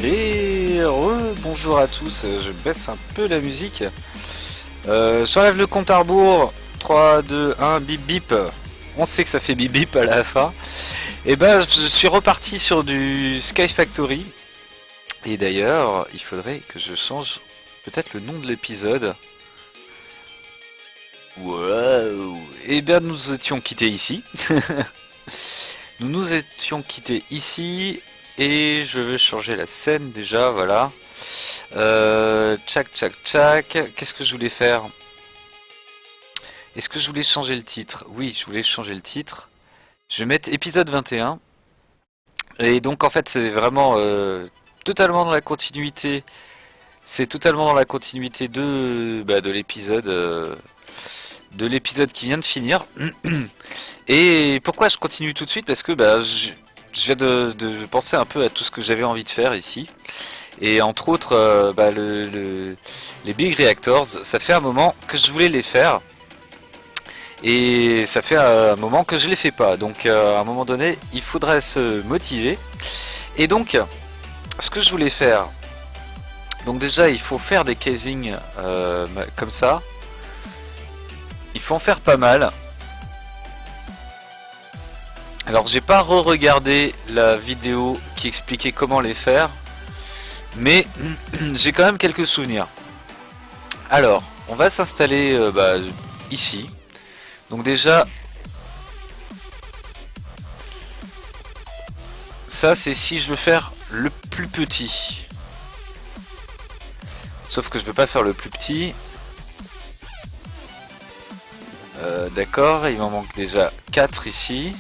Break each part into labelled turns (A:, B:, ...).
A: Et bonjour à tous, je baisse un peu la musique. J'enlève le compte à rebours. 3, 2, 1, bip bip. On sait que ça fait bip bip à la fin. Et ben je suis reparti sur du Sky Factory. Et d'ailleurs, il faudrait que je change peut-être le nom de l'épisode. Wow. Et bien nous étions quittés ici. Nous étions quittés ici. Et je vais changer la scène déjà, voilà. Tchac, tchac, tchac. Qu'est-ce que je voulais faire? Est-ce que je voulais changer le titre? Oui, je voulais changer le titre. Je vais mettre épisode 21. Et donc en fait c'est vraiment totalement dans la continuité. C'est totalement dans la continuité de l'épisode qui vient de finir. Et pourquoi je continue tout de suite? Parce que je viens de penser un peu à tout ce que j'avais envie de faire ici. Et entre autres, les Big Reactors, ça fait un moment que je voulais les faire. Et ça fait un moment que je les fais pas. Donc à un moment donné, il faudrait se motiver. Et donc, ce que je voulais faire, donc déjà il faut faire des casings comme ça. Il faut en faire pas mal. Alors j'ai pas re-regardé la vidéo qui expliquait comment les faire, mais j'ai quand même quelques souvenirs. Alors, on va s'installer ici. Donc déjà, ça c'est si je veux faire le plus petit. Sauf que je veux pas faire le plus petit. D'accord, il m'en manque déjà 4 ici.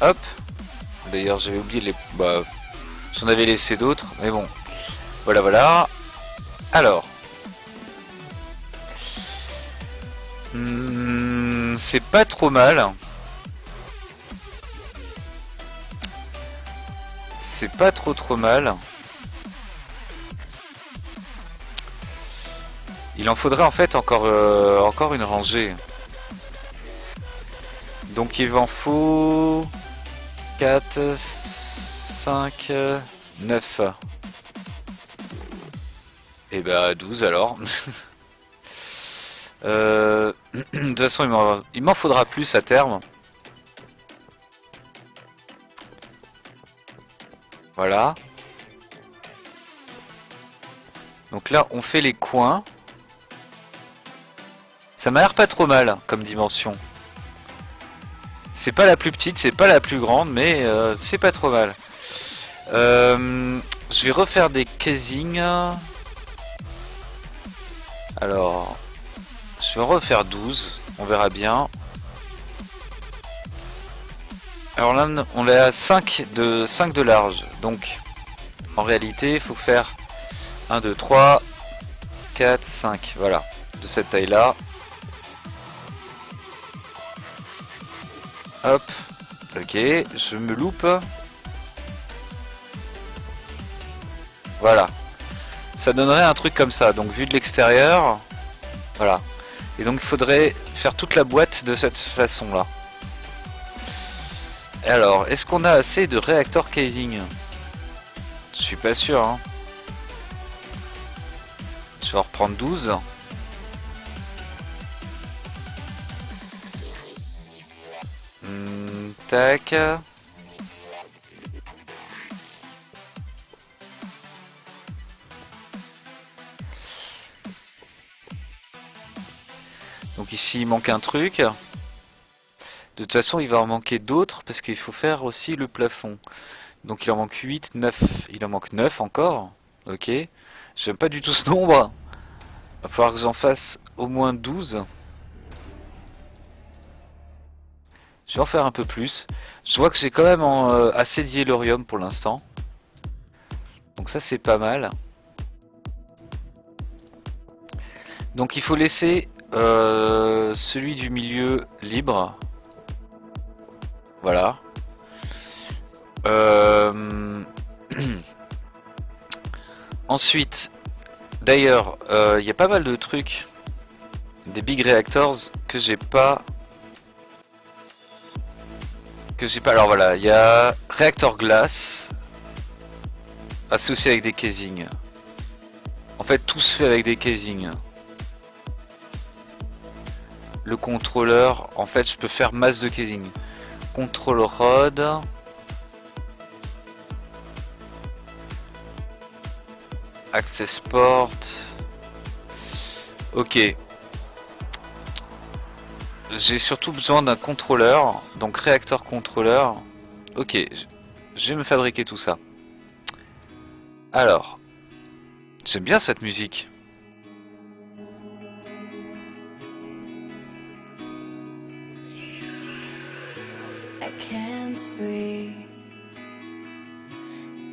A: Hop. D'ailleurs j'avais oublié les... j'en avais laissé d'autres, mais bon. Voilà, voilà. Alors. C'est pas trop mal. C'est pas trop mal. Il en faudrait en fait encore une rangée. Donc il m'en faut 4, 5, 9. Et bah 12 alors. De toute façon il m'en faudra plus à terme. Voilà. Donc là on fait les coins. Ça m'a l'air pas trop mal comme dimension. C'est pas la plus petite, c'est pas la plus grande, mais c'est pas trop mal. Je vais refaire des casings. Alors, je vais en refaire 12, on verra bien. Alors là, on est à 5 de large, donc en réalité, il faut faire 1, 2, 3, 4, 5, voilà, de cette taille-là. Hop, ok, je me loupe. Voilà. Ça donnerait un truc comme ça, donc vu de l'extérieur, voilà. Et donc il faudrait faire toute la boîte de cette façon-là. Alors, est-ce qu'on a assez de réacteurs casing? Je suis pas sûr, hein. Je vais en reprendre 12. Tac. Donc ici il manque un truc. De toute façon il va en manquer d'autres parce qu'il faut faire aussi le plafond. Donc il en manque 8, 9. Il en manque 9 encore. Ok. J'aime pas du tout ce nombre. Va falloir que j'en fasse au moins 12. Je vais en faire un peu plus. Je vois que j'ai quand même assez de yellorium pour l'instant. Donc ça c'est pas mal. Donc il faut laisser celui du milieu libre. Voilà. Ensuite, d'ailleurs, il y a pas mal de trucs des Big Reactors que j'ai pas. Alors voilà, il y a réacteur glace. Ah, c'est aussi avec des casings. En fait, tout se fait avec des casings. Le contrôleur, en fait, je peux faire masse de casing. Control rod. Access port. Ok. J'ai surtout besoin d'un contrôleur. Donc réacteur contrôleur. Ok. Je vais me fabriquer tout ça. Alors. J'aime bien cette musique.
B: I can't breathe.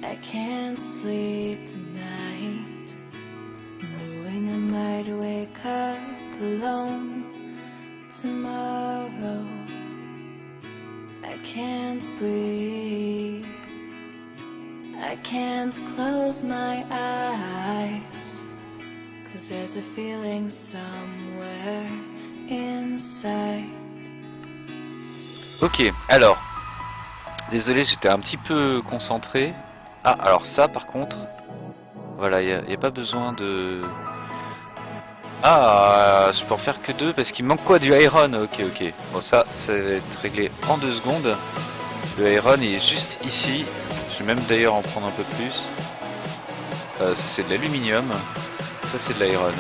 B: I can't sleep tonight, knowing I might wake up alone tomorrow. I can't breathe. I can't close my eyes, 'cause there's a feeling somewhere inside.
A: Ok, alors. Désolé, j'étais un petit peu concentré. Ah, alors ça par contre. Voilà, il n'y a pas besoin de... Ah, je peux en faire que 2 parce qu'il manque quoi? Du iron? Ok, ok. Bon, ça va être réglé en 2 secondes. Le iron il est juste ici. Je vais même d'ailleurs en prendre un peu plus. Ça c'est de l'aluminium. Ça c'est de l'iron.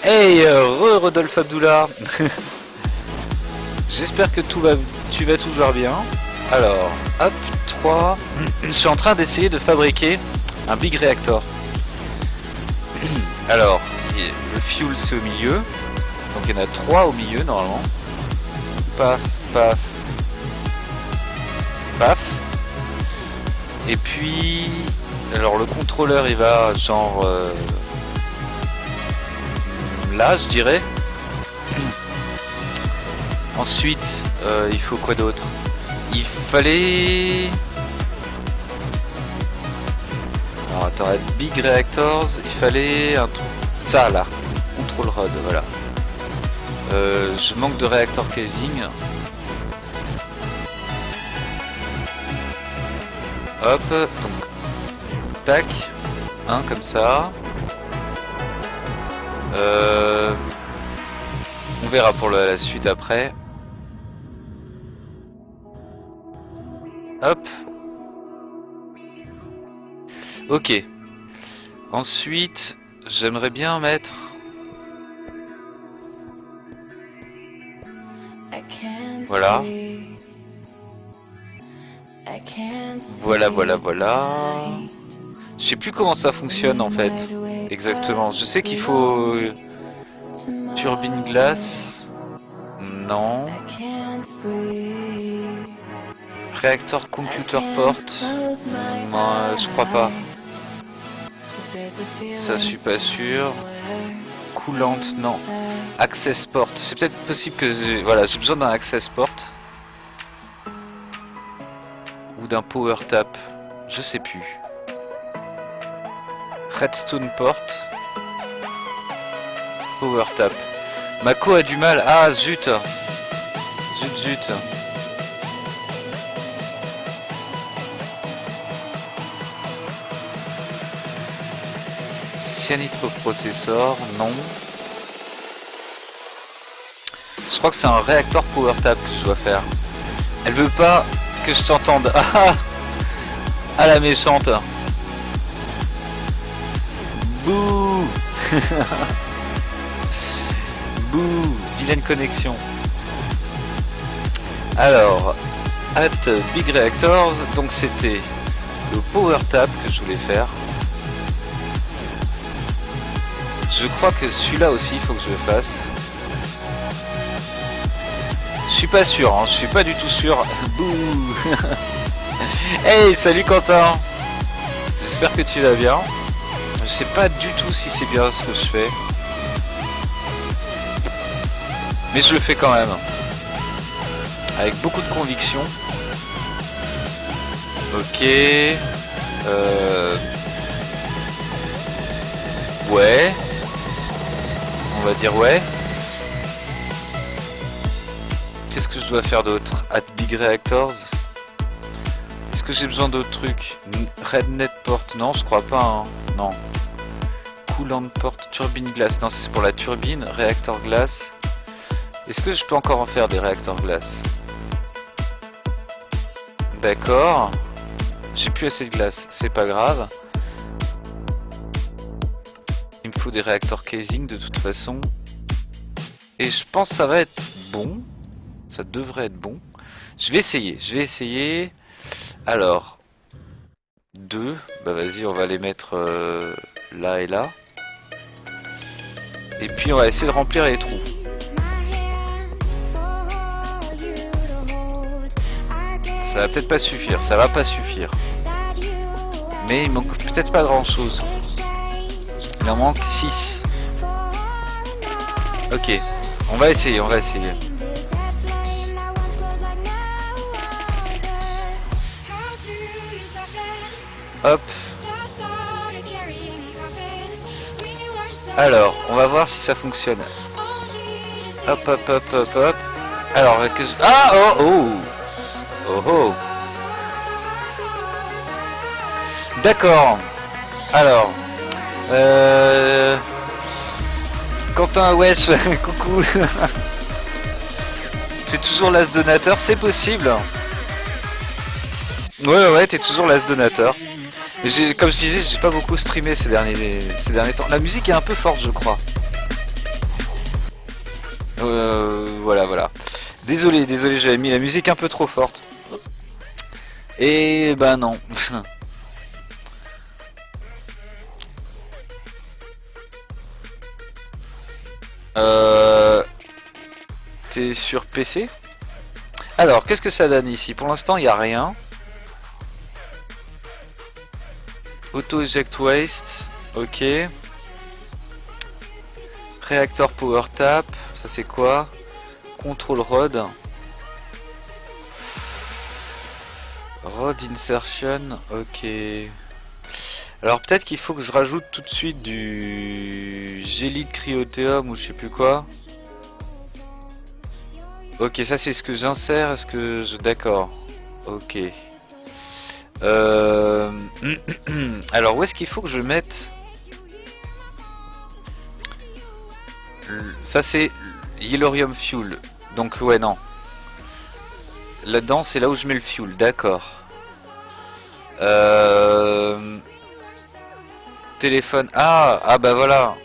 A: Hey, Rodolphe Abdullah. J'espère que tu vas toujours bien. Alors, hop, 3. Je suis en train d'essayer de fabriquer un big reactor. Alors, le fuel c'est au milieu. Donc il y en a 3 au milieu normalement. Paf, paf, paf. Et puis, alors le contrôleur il va genre là je dirais. Ensuite, il faut quoi d'autre? Il fallait... Alors attends, Big Reactors, il fallait un truc... Ça là, Control Rod, voilà. Je manque de réacteur casing. Hop, donc... Tac, un comme ça. On verra pour la suite après. Hop. Ok. Ensuite, j'aimerais bien mettre... Voilà. Voilà, voilà, voilà. Je sais plus comment ça fonctionne en fait. Exactement. Je sais qu'il faut... Turbine glace. Non. Réacteur computer port. Non, je crois pas. Ça, je suis pas sûr. Coulante, non. Access port. C'est peut-être possible que j'ai besoin d'un access port. Ou d'un power tap. Je sais plus. Redstone port. Power tap. Mako a du mal. Ah, zut. Zut, zut. Cyanitro-processor, non. Je crois que c'est un réacteur power tap que je dois faire. Elle veut pas que je t'entende. Ah, ah la méchante. Bouh. Bouh, vilaine connexion. Alors, at Big Reactors, donc c'était le power tap que je voulais faire. Je crois que celui-là aussi il faut que je le fasse. Je suis pas sûr, hein, je suis pas du tout sûr. Bouh. Hey, salut Quentin. J'espère que tu vas bien. Je sais pas du tout si c'est bien ce que je fais. Mais je le fais quand même. Avec beaucoup de conviction. Ok. Ouais. On va dire ouais. Qu'est-ce que je dois faire d'autre? At Big Reactors. Est-ce que j'ai besoin d'autres trucs? Rednet port, non, je crois pas. Hein. Non. Coolant port, turbine glace. Non, c'est pour la turbine. Réacteur glace. Est-ce que je peux encore en faire des réacteurs glace? D'accord. J'ai plus assez de glace, c'est pas grave. Il me faut des réacteurs casing de toute façon. Et je pense que ça va être bon. Ça devrait être bon. Je vais essayer. Alors, 2. Bah vas-y, on va les mettre là et là. Et puis on va essayer de remplir les trous. Ça va peut-être pas suffire, ça va pas suffire. Mais il manque peut-être pas grand chose. Il en manque 6. Ok, on va essayer. Hop. Alors, on va voir si ça fonctionne. Hop. Alors, que je... Ah, oh. D'accord. Alors, Quentin, wesh, coucou. C'est toujours l'as donateur, c'est possible. Ouais, t'es toujours l'as donateur. Mais comme je disais, j'ai pas beaucoup streamé ces derniers temps. La musique est un peu forte, je crois. Voilà. Désolé, j'avais mis la musique un peu trop forte. Et ben non. T'es sur PC? Alors, qu'est-ce que ça donne ici? Pour l'instant, il n'y a rien. Auto eject waste, ok. Réacteur power tap, ça c'est quoi? Control rod. Rod insertion, ok. Alors peut-être qu'il faut que je rajoute tout de suite du gélide cryothéum ou je sais plus quoi. Ok, ça c'est ce que j'insère, est-ce que je... D'accord. Ok. Alors où est-ce qu'il faut que je mette? Ça c'est Yellorium Fuel. Donc ouais non. Là-dedans c'est là où je mets le fuel, d'accord. Téléphone. Ah bah voilà.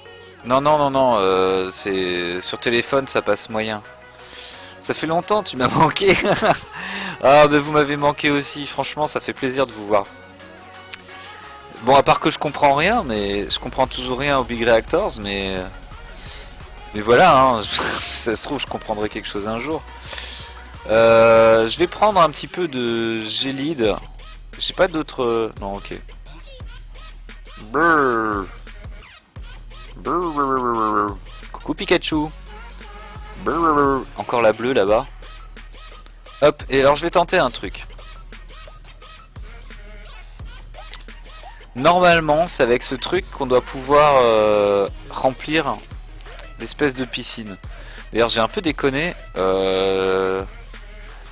A: Non. C'est sur téléphone ça passe moyen. Ça fait longtemps, tu m'as manqué. Ah bah vous m'avez manqué aussi. Franchement ça fait plaisir de vous voir. Bon, à part que je comprends rien, mais je comprends toujours rien aux Big Reactors, mais voilà, hein, ça se trouve je comprendrai quelque chose un jour. Je vais prendre un petit peu de gélide. J'ai pas d'autres... Non, ok. Brrr. Brrr. Coucou Pikachu. Brrr. Encore la bleue là-bas. Hop, et alors je vais tenter un truc. Normalement, c'est avec ce truc qu'on doit pouvoir remplir l'espèce de piscine. D'ailleurs, j'ai un peu déconné.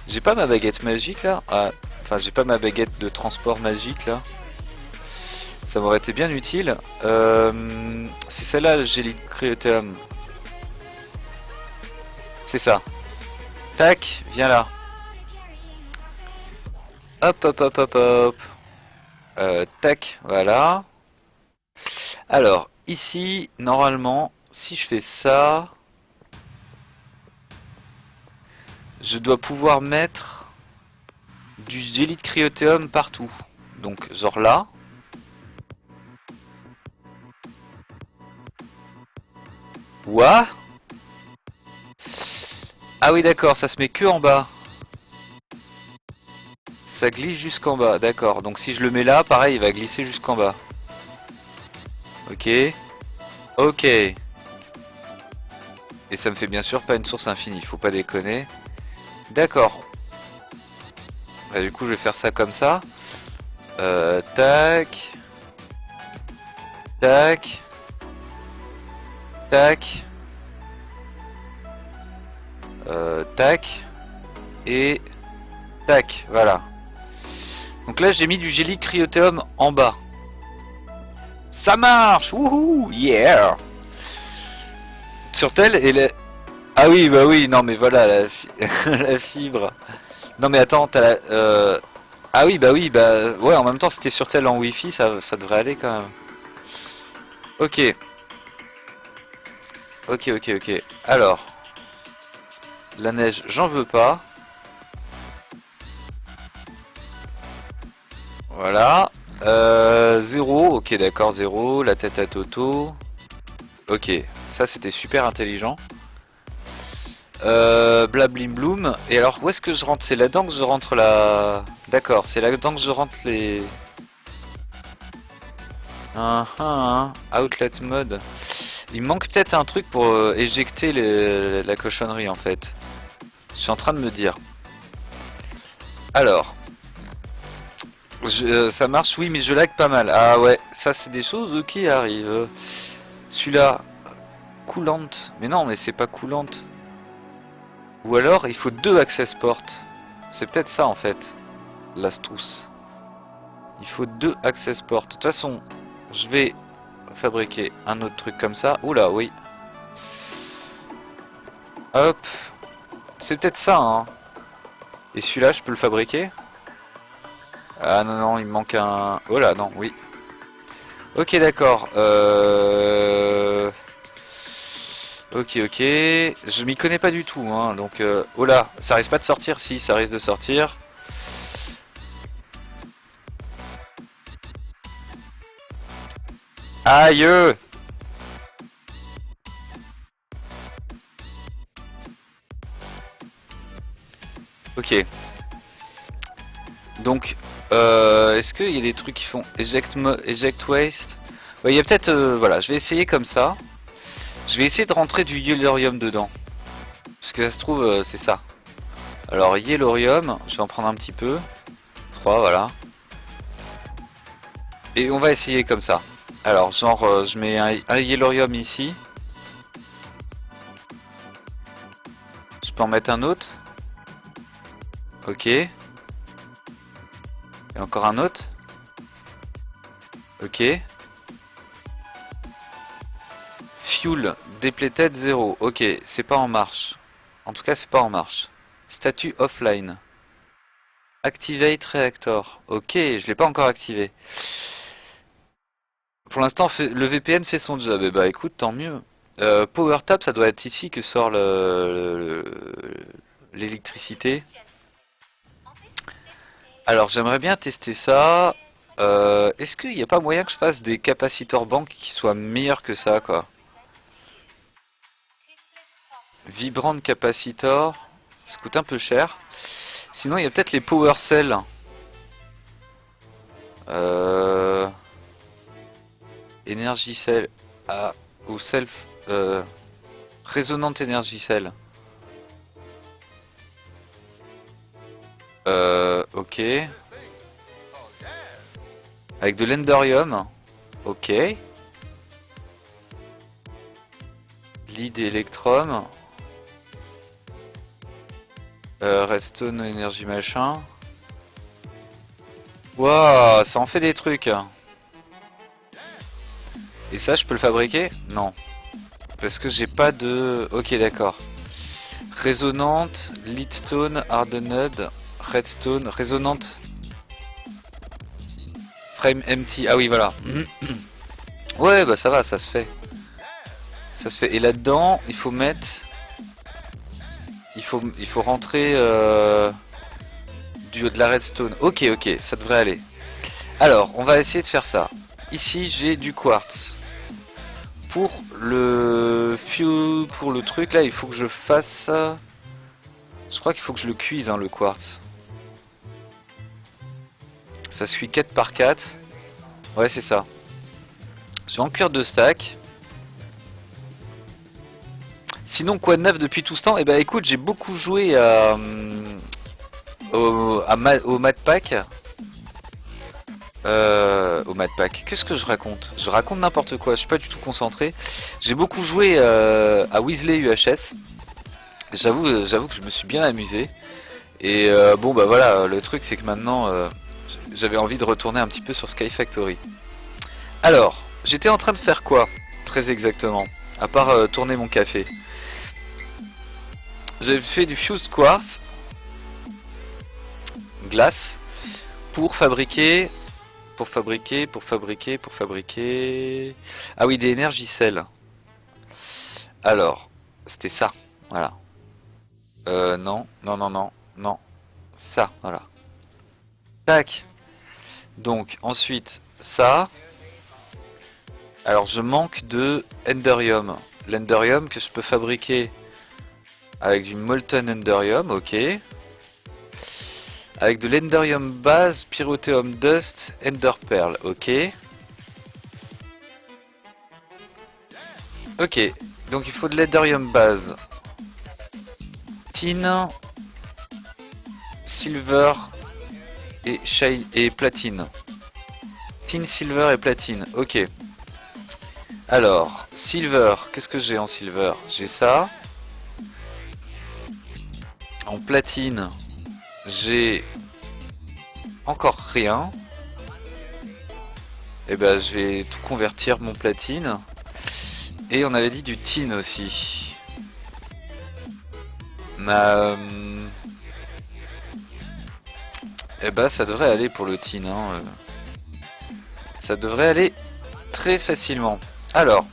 A: J'ai pas ma baguette magique là. Enfin, j'ai pas ma baguette de transport magique là. Ça m'aurait été bien utile. C'est celle-là, le gélide cryothéum. C'est ça. Tac, viens là. Hop. Tac, voilà. Alors, ici, normalement, si je fais ça, je dois pouvoir mettre du gélide cryothéum partout. Donc, genre là. Ouah. Ah oui, d'accord, ça se met que en bas. Ça glisse jusqu'en bas, d'accord. Donc si je le mets là, pareil, il va glisser jusqu'en bas. Ok. Ok. Et ça me fait bien sûr pas une source infinie, faut pas déconner. D'accord. Bah, du coup, je vais faire ça comme ça. Tac. Tac. Tac. Tac. Et... Tac, voilà. Donc là j'ai mis du gélie cryothéum en bas. Ça marche. Wouhou. Yeah. Sur tel et les... Ah oui bah oui non mais voilà la fibre. Non mais attends t'as la... Ah oui bah ouais en même temps c'était sur tel en wifi ça devrait aller quand même. Ok. Ok. Alors. La neige j'en veux pas. Voilà. 0, ok d'accord 0. La tête à Toto. Ok. Ça c'était super intelligent. Blablim bloom. Et alors où est-ce que je rentre? C'est là-dedans que je rentre la... D'accord, c'est là-dedans que je rentre les... Outlet mode. Il me manque peut-être un truc pour éjecter la cochonnerie en fait. Je suis en train de me dire. Alors. Ça marche oui mais je lag pas mal. Ah ouais, ça c'est des choses qui arrivent. Celui-là... Coulante. Mais non mais c'est pas coulante. Ou alors il faut 2 access ports. C'est peut-être ça en fait. L'astuce. Il faut 2 access ports. De toute façon, je vais fabriquer un autre truc comme ça. Oula, oui. Hop. C'est peut-être ça, hein. Et celui-là, je peux le fabriquer? Ah non, il me manque un... Oh là, non, oui. Ok, d'accord. Ok. Je m'y connais pas du tout, hein. Donc, oh là, ça risque pas de sortir? Si, ça risque de sortir. Aïe! Ok. Donc, est-ce qu'il y a des trucs qui font eject waste? Ouais, il y a peut-être... voilà, je vais essayer comme ça. Je vais essayer de rentrer du yellorium dedans. Parce que ça se trouve, c'est ça. Alors, yellorium, je vais en prendre un petit peu. 3, voilà. Et on va essayer comme ça. Alors, genre, je mets un yellorium ici. Je peux en mettre un autre. Ok. Et encore un autre. Ok. Fuel, depleted 0. Ok, c'est pas en marche. En tout cas, c'est pas en marche. Statut offline. Activate reactor. Ok, je l'ai pas encore activé. Pour l'instant, le VPN fait son job. Et bah écoute, tant mieux. Power tap, ça doit être ici que sort l'électricité. Alors j'aimerais bien tester ça. Est-ce qu'il n'y a pas moyen que je fasse des capacitors banques qui soient meilleurs que ça, quoi? Vibrant capacitor, ça coûte un peu cher. Sinon il y a peut-être les power cells. Energy cell. Ah, ou self. Résonante energy cell. Ok. Avec de l'endorium. Ok. Lead Electrum. Redstone énergie machin. Waouh, ça en fait des trucs. Et ça, je peux le fabriquer? Non. Parce que j'ai pas de... Ok, d'accord. Résonante, leadstone, hardened, redstone, résonante. Frame empty. Ah oui, voilà. Ouais, bah ça va, ça se fait. Ça se fait. Et là-dedans, il faut mettre... Il faut rentrer de la redstone. Ok, ça devrait aller. Alors, on va essayer de faire ça. Ici, j'ai du quartz. Pour le fuel, pour le truc là, il faut que je fasse... Je crois qu'il faut que je le cuise, hein, le quartz. Ça se cuit 4 par 4. Ouais, c'est ça. Je vais en cuire 2 stacks. Sinon, quoi de neuf depuis tout ce temps? Eh ben écoute, j'ai beaucoup joué au Mad Pack. Au Mad Pack. Qu'est-ce que je raconte? Je raconte n'importe quoi, je suis pas du tout concentré. J'ai beaucoup joué à Weasley UHS. J'avoue que je me suis bien amusé. Et bon bah voilà, le truc c'est que maintenant j'avais envie de retourner un petit peu sur Sky Factory. Alors, j'étais en train de faire quoi, très exactement, à part tourner mon café. J'avais fait du fused quartz, glace, pour fabriquer... Ah oui, des énergicelles. Alors, c'était ça, voilà. Non, non, non, non, non. Ça, voilà. Tac. Donc, ensuite, ça. Alors, je manque de Enderium. L'Enderium que je peux fabriquer avec du Molten Enderium, ok. Avec de l'Enderium base, Pyrotheum Dust, Ender Pearl, ok. Ok, donc il faut de l'Enderium base. Tin, Silver et Shine et Platine. Tin, Silver et Platine, ok. Alors, Silver, qu'est-ce que j'ai en Silver? J'ai ça. En Platine, j'ai encore rien. Et ben je vais tout convertir mon platine. Et on avait dit du tin aussi. Et ben ça devrait aller pour le tin. Hein. Ça devrait aller très facilement. Alors.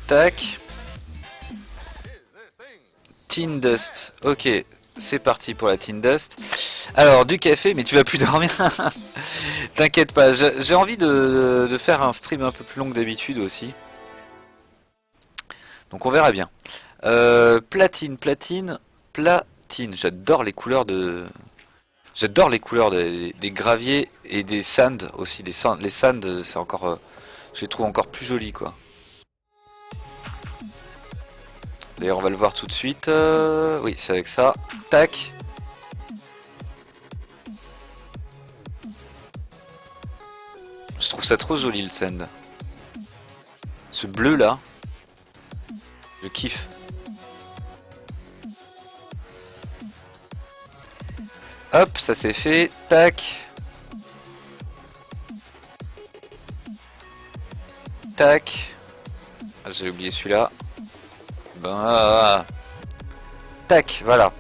A: Tac. Tin Dust. Ok. C'est parti pour la Tin Dust. Alors, du café, mais tu vas plus dormir. T'inquiète pas, j'ai envie de faire un stream un peu plus long que d'habitude aussi. Donc on verra bien. Platine, platine, platine. J'adore les couleurs de... J'adore les couleurs des graviers et des sands aussi. Les sands, c'est encore... je les trouve encore plus jolis, quoi. D'ailleurs, on va le voir tout de suite. Oui, c'est avec ça. Tac. Je trouve ça trop joli, le sand. Ce bleu là. Je kiffe. Hop, ça c'est fait. Tac. Tac. Ah, j'ai oublié celui-là. Ben, tac, voilà.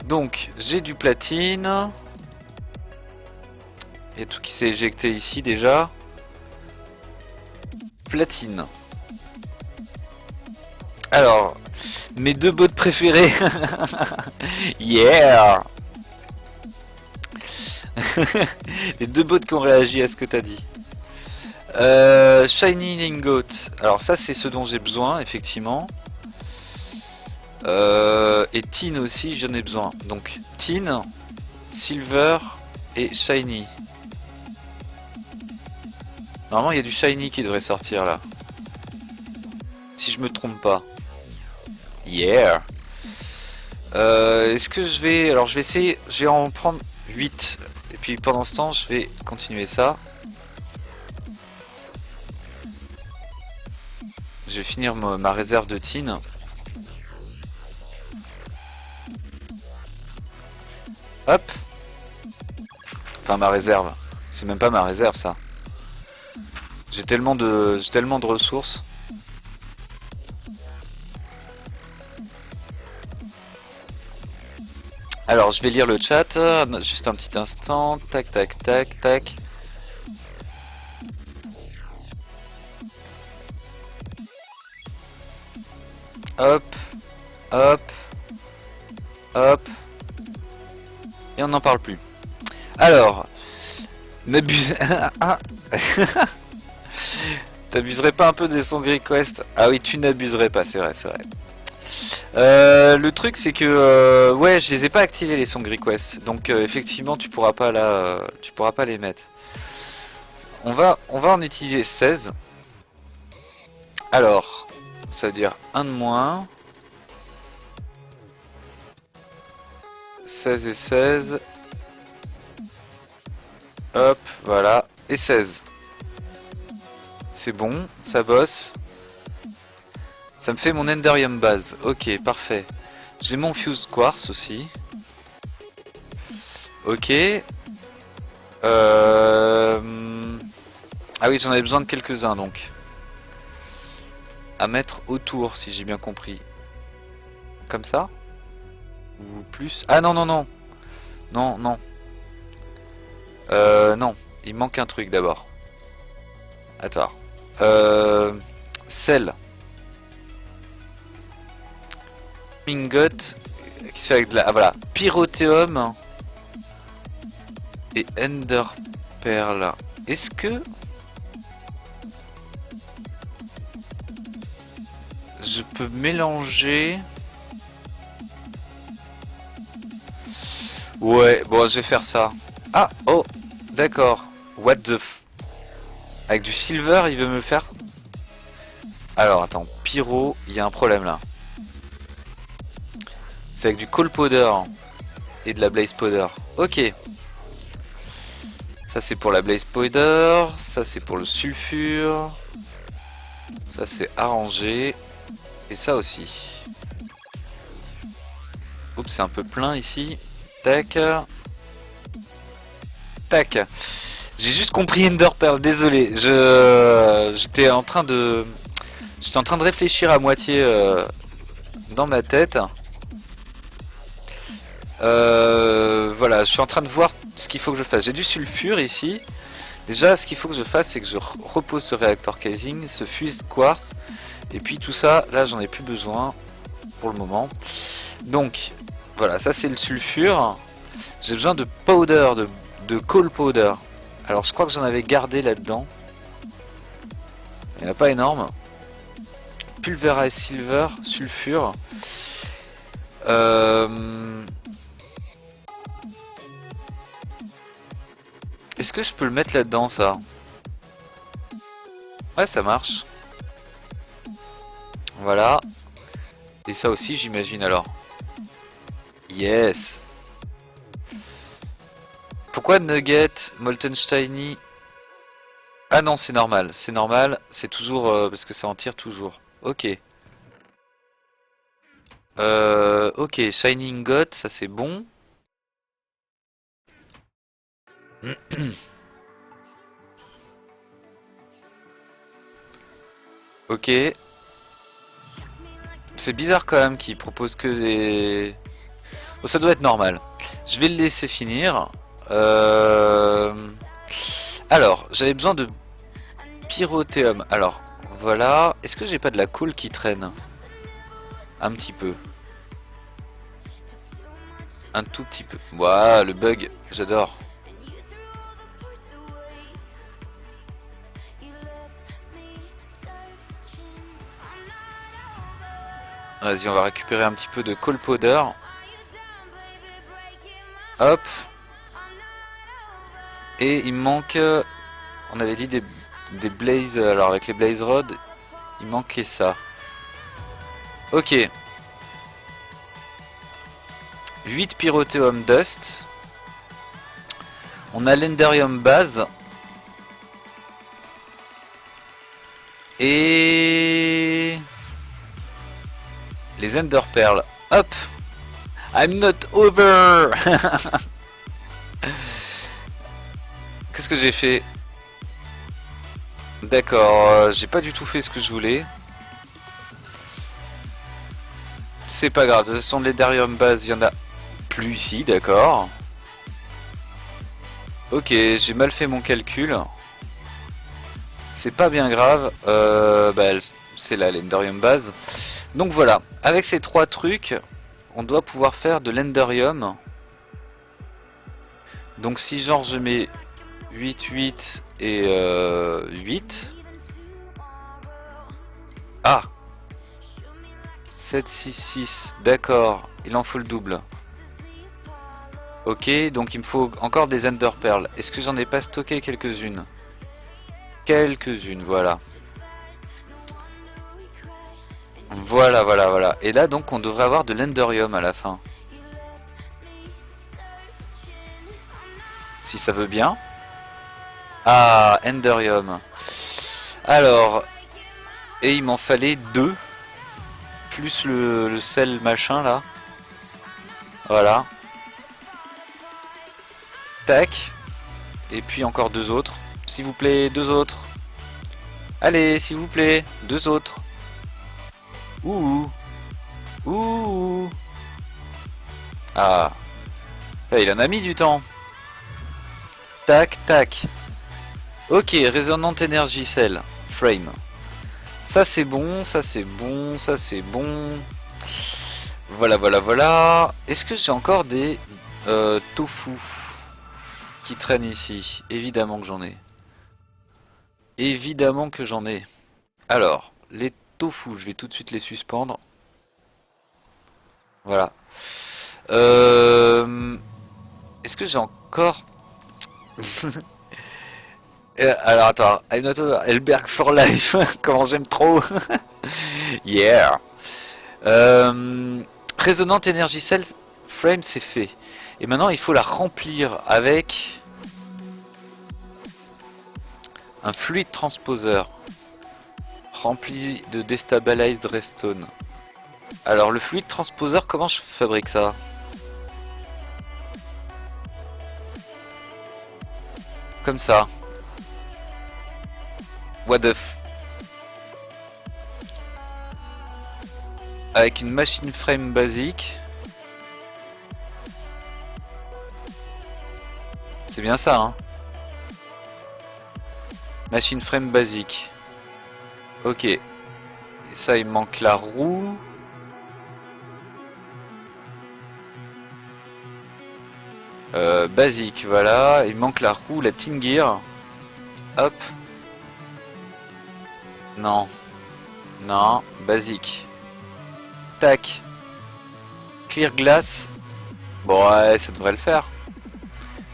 A: Donc, j'ai du platine. Il y a tout qui s'est éjecté ici déjà. Platine. Alors, mes deux bots préférés. Yeah. Les deux bots qui ont réagi à ce que t'as dit. Shiny Ingot. Alors ça c'est ce dont j'ai besoin effectivement. Et Tin aussi j'en ai besoin. Donc Tin, Silver et Shiny. Normalement il y a du Shiny qui devrait sortir là. Si je me trompe pas. Yeah. Est-ce que je vais... Alors je vais essayer... Je vais en prendre 8. Et puis pendant ce temps je vais continuer ça. Je vais finir ma réserve de tin. Hop. Enfin ma réserve. C'est même pas ma réserve ça. J'ai tellement de ressources. Alors je vais lire le chat. Juste un petit instant. Tac tac tac tac. Hop, hop, hop. Et on n'en parle plus. Alors, n'abuse... T'abuserais pas un peu des Songri Quest? Ah oui, tu n'abuserais pas, c'est vrai, c'est vrai. Le truc c'est que ouais, je les ai pas activés les Songri Quest. Donc effectivement, tu pourras pas là, tu pourras pas les mettre. On va en utiliser 16. Alors, ça veut dire un de moins. 16 et 16. Hop, voilà. Et 16. C'est bon, ça bosse. Ça me fait mon Enderium base. Ok, parfait. J'ai mon Fuse Quartz aussi. Ok. Ah oui, j'en avais besoin de quelques-uns donc. À mettre autour, si j'ai bien compris. Comme ça? Ou plus? Ah non, non, non. Non, non. Non. Il manque un truc d'abord. Attends. Sel. Ingot. Qui se fait avec de la... Ah voilà. Pyrothéum. Et Ender Pearl. Est-ce que... je peux mélanger... Ouais, bon, je vais faire ça. Ah, oh, d'accord. What the f... Avec du silver, il veut me faire... Alors, attends, pyro, il y a un problème là. C'est avec du coal powder et de la blaze powder. Ok. Ça, c'est pour la blaze powder. Ça, c'est pour le sulfure. Ça, c'est arrangé. Et ça aussi. Oups, c'est un peu plein ici. Tac. Tac. J'ai juste compris Ender Pearl, désolé. J'étais en train de réfléchir à moitié dans ma tête. Voilà, je suis en train de voir ce qu'il faut que je fasse. J'ai du sulfure ici. Déjà, ce qu'il faut que je fasse, c'est que je repose ce réacteur casing, ce fused quartz. Et puis tout ça, là, j'en ai plus besoin pour le moment. Donc, voilà, ça c'est le sulfure. J'ai besoin de powder, de coal powder. Alors, je crois que j'en avais gardé là-dedans. Il n'y en a pas énorme. Pulverized silver, sulfure. Est-ce que je peux le mettre là-dedans, ça? Ouais, ça marche. Voilà. Et ça aussi, j'imagine, alors. Yes. Pourquoi Nugget, Molten Shiny? Ah non, c'est normal. C'est normal. C'est toujours... parce que ça en tire toujours. Ok. Ok, Shining God, ça c'est bon. Ok. C'est bizarre quand même qu'il propose que des... Bon, ça doit être normal. Je vais le laisser finir. Alors, j'avais besoin de pyrothéum. Alors, voilà. Est-ce que j'ai pas de la colle qui traîne? Un petit peu. Un tout petit peu. Waouh, le bug, j'adore. Vas-y, on va récupérer un petit peu de coal powder. Hop. Et il me manque... on avait dit des blaze... Alors avec les blaze rods, il manquait ça. Ok. 8 pyrothéum dust. On a l'enderium base. Et... les ender pearls. Hop. I'm not over. Qu'est-ce que j'ai fait? D'accord, j'ai pas du tout fait ce que je voulais. C'est pas grave, de toute façon l'Enderium base, il y en a plus ici, d'accord. Ok, j'ai mal fait mon calcul. C'est pas bien grave, c'est là l'Enderium base. Donc voilà, avec ces trois trucs, on doit pouvoir faire de l'Enderium. Donc si genre je mets 8, 8 et 8. Ah 7, 6, 6, d'accord, il en faut le double. Ok, donc il me faut encore des Ender Pearls. Est-ce que j'en ai pas stocké quelques-unes? Quelques-unes, voilà. Voilà, voilà, voilà. Et là donc on devrait avoir de l'Enderium à la fin. Si ça veut bien. Ah, Enderium. Alors, et il m'en fallait 2. Plus le sel machin là. Voilà. tac. Et puis encore 2 autres. S'il vous plaît, 2 autres. Allez, s'il vous plaît, 2 autres. Ouh. Ouh. Ah. Là, il en a mis du temps. Tac, tac. Ok, Resonant Energy Cell. Frame. Ça c'est bon, ça c'est bon, ça c'est bon. Voilà, voilà, voilà. Est-ce que j'ai encore des tofu qui traînent ici? Évidemment que j'en ai. Évidemment que j'en ai. Alors, les tofu, je vais tout de suite les suspendre. Voilà. Est-ce que j'ai encore... Alors attends, Elberg for life, comment j'aime trop. Yeah. Resonant Energy Cell Frame, c'est fait. Et maintenant il faut la remplir avec un fluide transposeur rempli de destabilized redstone. Alors le fluide transposeur, comment je fabrique ça? Comme ça. What the f... Avec une machine frame basique. C'est bien ça, hein. Machine frame basique. Ok. Et ça, il manque la roue. Basique, voilà. Il manque la roue, la tin gear. Hop. Non. Non. Basique. Tac. Clear glass. Bon, ouais, ça devrait le faire.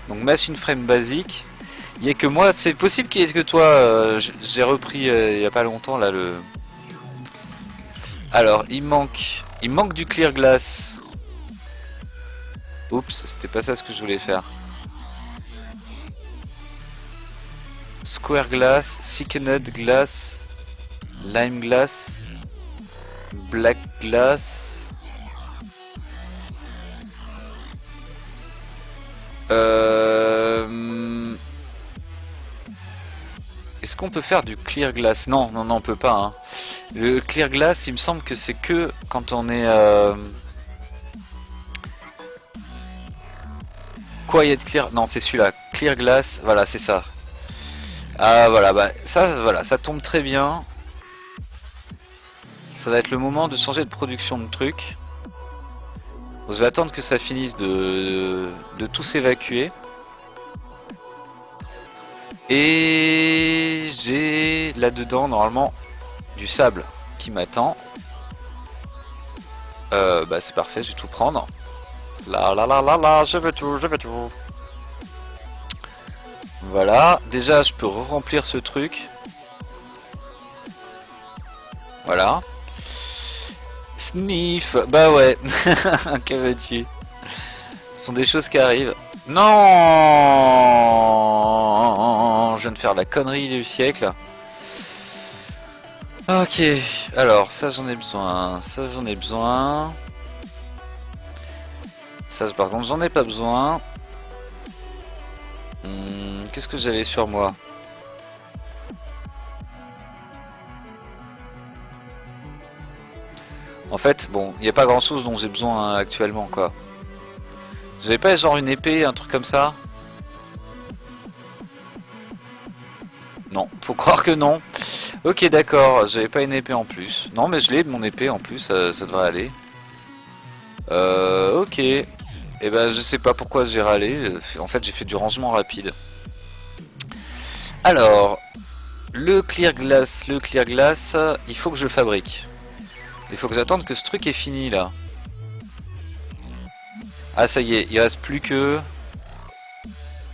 A: Donc, machine frame basique. Il n'y a que moi. C'est possible qu'il y ait que toi. J'ai repris il n'y a pas longtemps, là, le... Alors, il manque du clear glass. Oups, c'était pas ça ce que je voulais faire. Square glass, thickened glass, lime glass, black glass. Est-ce qu'on peut faire du clear glass? Non, non, non, on peut pas. Hein. Le clear glass, il me semble que c'est que quand on est... Quiet clear... Non, c'est celui-là. Clear glass, voilà, c'est ça. Ah, voilà, bah, ça tombe très bien. Ça va être le moment de changer de production de trucs. Je vais attendre que ça finisse de tout s'évacuer. Et j'ai là-dedans, normalement, du sable qui m'attend. Bah, c'est parfait, je vais tout prendre. Là, je veux tout, je veux tout. Voilà, déjà je peux remplir ce truc. Voilà. Sniff, bah ouais. Que veux-tu? Ce sont des choses qui arrivent. Non, je viens de faire la connerie du siècle. Ok, alors ça j'en ai besoin, ça j'en ai besoin. Ça par contre j'en ai pas besoin. Qu'est-ce que j'avais sur moi? En fait, bon, il n'y a pas grand chose dont j'ai besoin actuellement quoi. J'avais pas genre une épée, un truc comme ça? Non, faut croire que non. Ok d'accord, j'avais pas une épée en plus. Non mais je l'ai de mon épée en plus, ça devrait aller. Ok. Et ben je sais pas pourquoi j'ai râlé. En fait j'ai fait du rangement rapide. Alors, le clear glass, il faut que je le fabrique. Il faut que j'attende que ce truc est fini là. Ah ça y est, il reste plus que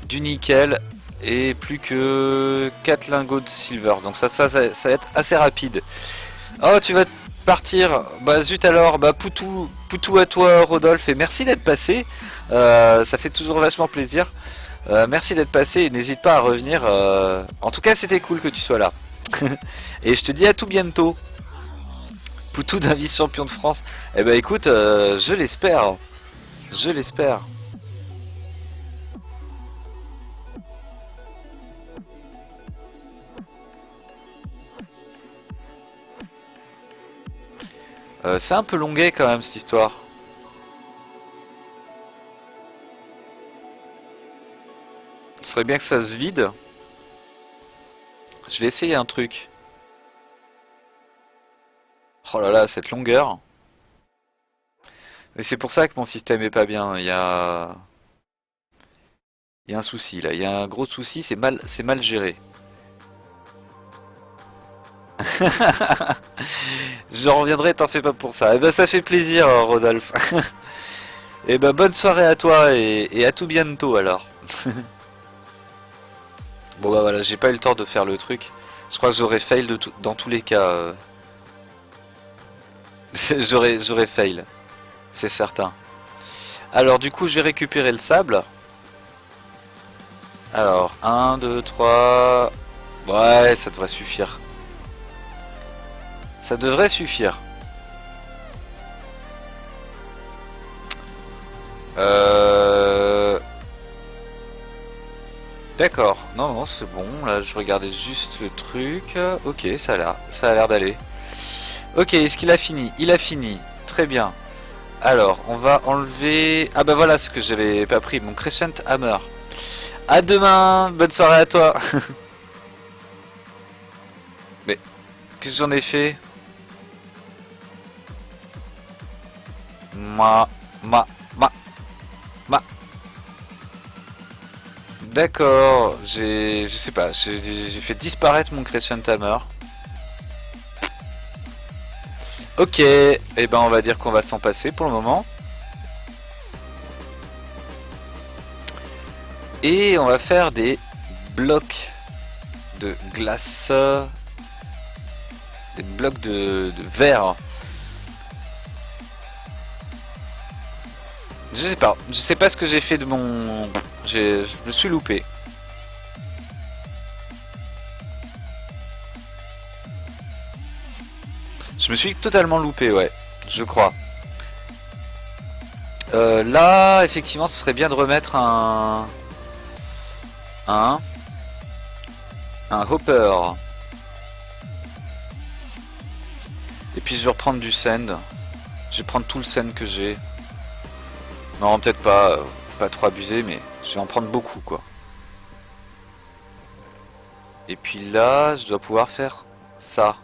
A: du nickel et plus que 4 lingots de silver. Donc ça va être assez rapide. Oh tu vas partir, bah zut alors, bah poutou à toi Rodolphe et merci d'être passé. Ça fait toujours vachement plaisir. Merci d'être passé et n'hésite pas à revenir. En tout cas c'était cool que tu sois là. Et je te dis à tout bientôt. Poutou d'un vice-champion de France. Eh ben écoute, je l'espère. Je l'espère. C'est un peu longuet quand même cette histoire. Ce serait bien que ça se vide. Je vais essayer un truc. Oh là là, cette longueur. Et c'est pour ça que mon système est pas bien. Il y a un souci là. Il y a un gros souci, c'est mal géré. Je reviendrai, t'en fais pas pour ça. Eh ben ça fait plaisir, Rodolphe. Eh ben bonne soirée à toi et à tout bientôt alors. Bon bah voilà, j'ai pas eu le temps de faire le truc. Je crois que j'aurais fail dans tous les cas. J'aurais fail, c'est certain. Alors du coup je vais récupérer le sable. Alors 1, 2, 3. Ouais, ça devrait suffire. Ça devrait suffire. D'accord. Non, non, c'est bon. Là, je regardais juste le truc. Ok, ça a l'air d'aller. Ok, est-ce qu'il a fini? Il a fini. Très bien. Alors, on va enlever... Ah bah voilà ce que j'avais pas pris, mon Crescent Hammer. À demain. Bonne soirée à toi. Mais, qu'est-ce que j'en ai fait? Ma, ma, ma, ma. D'accord, je sais pas, j'ai fait disparaître mon Crescent Hammer. Ok, et ben on va dire qu'on va s'en passer pour le moment. Et on va faire des blocs de glace, des blocs de verre. Je sais pas ce que j'ai fait de mon... Je me suis loupé. Je me suis totalement loupé, ouais, je crois. Là, effectivement, ce serait bien de remettre un hopper. Et puis je vais reprendre du sand. Je vais prendre tout le sand que j'ai. Non, peut-être pas trop abusé, mais je vais en prendre beaucoup, quoi. Et puis là, je dois pouvoir faire ça.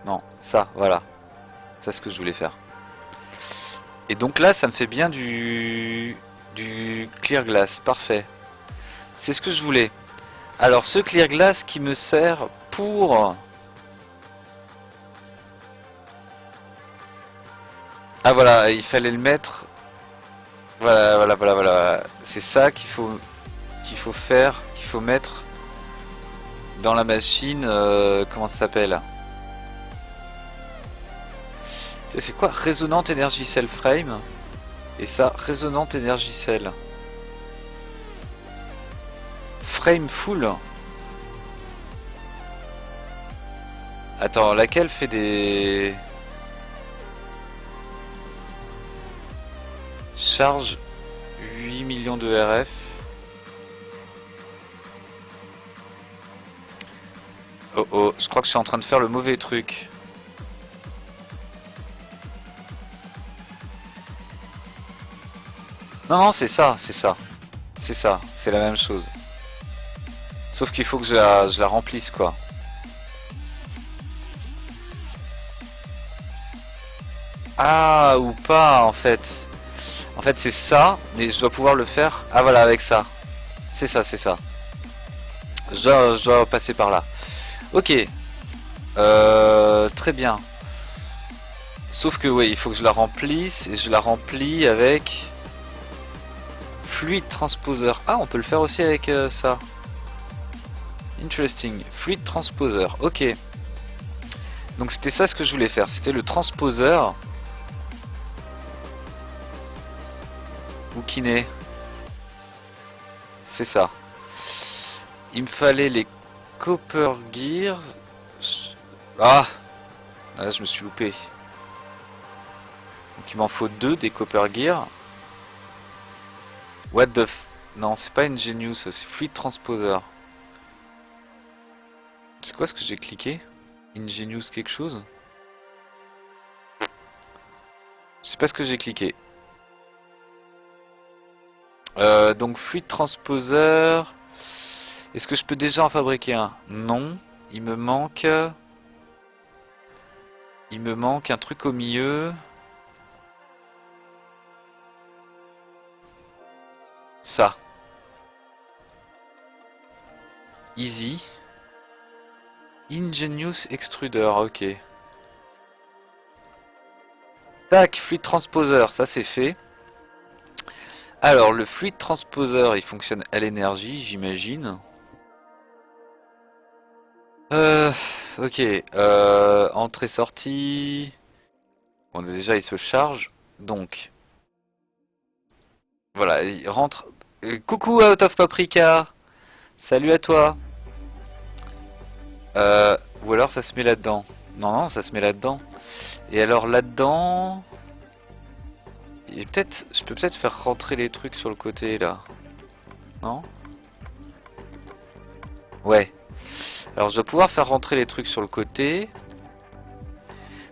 A: Non, ça, voilà. C'est ce que je voulais faire. Et donc là, ça me fait bien du clear glass. Parfait. C'est ce que je voulais. Alors, ce clear glass qui me sert pour... Ah voilà, il fallait le mettre... Voilà. C'est ça qu'il faut faire, qu'il faut mettre dans la machine. Comment ça s'appelle? C'est quoi? Résonante énergie cell frame. Et ça, résonante énergie cell. Frame full. Attends, laquelle fait des... Charge 8 millions de RF. Oh oh, je crois que je suis en train de faire le mauvais truc. Non, non, c'est ça. C'est ça, c'est la même chose. Sauf qu'il faut que je la remplisse, quoi. Ah, ou pas, en fait. En fait, c'est ça, mais je dois pouvoir le faire. Ah, voilà, avec ça. C'est ça. Je dois passer par là. Ok. Très bien. Sauf que, oui, il faut que je la remplisse. Et je la remplis avec... Fluid Transposer. Ah, on peut le faire aussi avec ça. Interesting. Fluid Transposer. Ok. Donc c'était ça ce que je voulais faire. C'était le transposeur. Ou kiné. C'est ça. Il me fallait les Copper Gears. Ah, là je me suis loupé. Donc il m'en faut 2 des Copper Gears. What the f... Non, c'est pas Ingenious, c'est Fluid Transposer. C'est quoi ce que j'ai cliqué? Ingenious quelque chose? Je sais pas ce que j'ai cliqué. Donc fluide transposeur. Est-ce que je peux déjà en fabriquer un? Non. Il me manque un truc au milieu. Ça. Easy. Ingenious Extruder, ok. Tac, fluide transposeur, ça c'est fait. Alors, le fluide transposeur, il fonctionne à l'énergie, j'imagine. Euh, ok. Entrée-sortie. Bon, déjà, il se charge. Donc, voilà, il rentre. Coucou, Out of Paprika. Salut à toi. Ou alors ça se met là-dedans. Non, non, ça se met là-dedans. Et alors là-dedans... Je peux peut-être faire rentrer les trucs sur le côté, là. Non? Ouais. Alors je dois pouvoir faire rentrer les trucs sur le côté.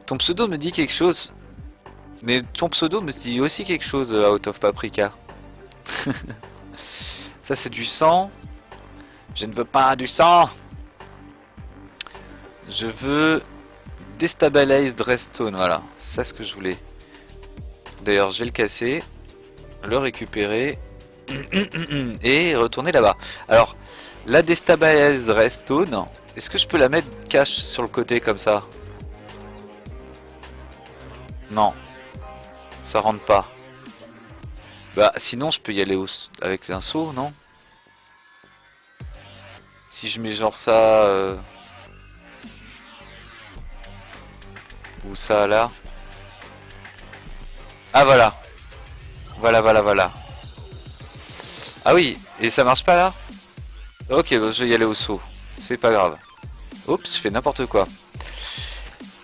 A: Ton pseudo me dit quelque chose. Mais ton pseudo me dit aussi quelque chose, Out of Paprika. Ça c'est du sang. Je ne veux pas du sang. Je veux Destabilized Redstone, voilà. C'est ça ce que je voulais. D'ailleurs, je vais le casser, le récupérer et retourner là-bas. Alors, la Destabilized Redstone, est-ce que je peux la mettre cache sur le côté comme ça? Non, ça rentre pas. Bah, sinon, je peux y aller avec un seau, non? Si je mets genre ça... ou ça là. Ah voilà. Voilà. Ah oui, et ça marche pas là? Ok, bah, je vais y aller au saut. C'est pas grave. Oups, je fais n'importe quoi.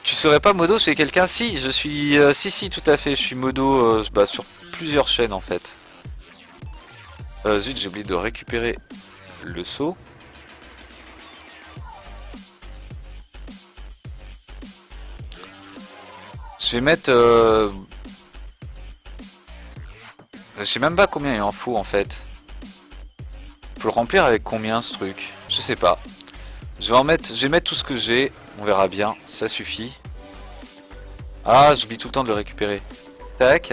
A: Tu serais pas modo chez quelqu'un? Si, je suis... si, tout à fait. Je suis modo bah, sur plusieurs chaînes en fait. Zut, j'ai oublié de récupérer le seau. Je vais mettre... je sais même pas combien il en faut en fait. Faut le remplir avec combien ce truc? Je sais pas. Je vais mettre tout ce que j'ai. On verra bien. Ça suffit. Ah, j'oublie tout le temps de le récupérer. Tac.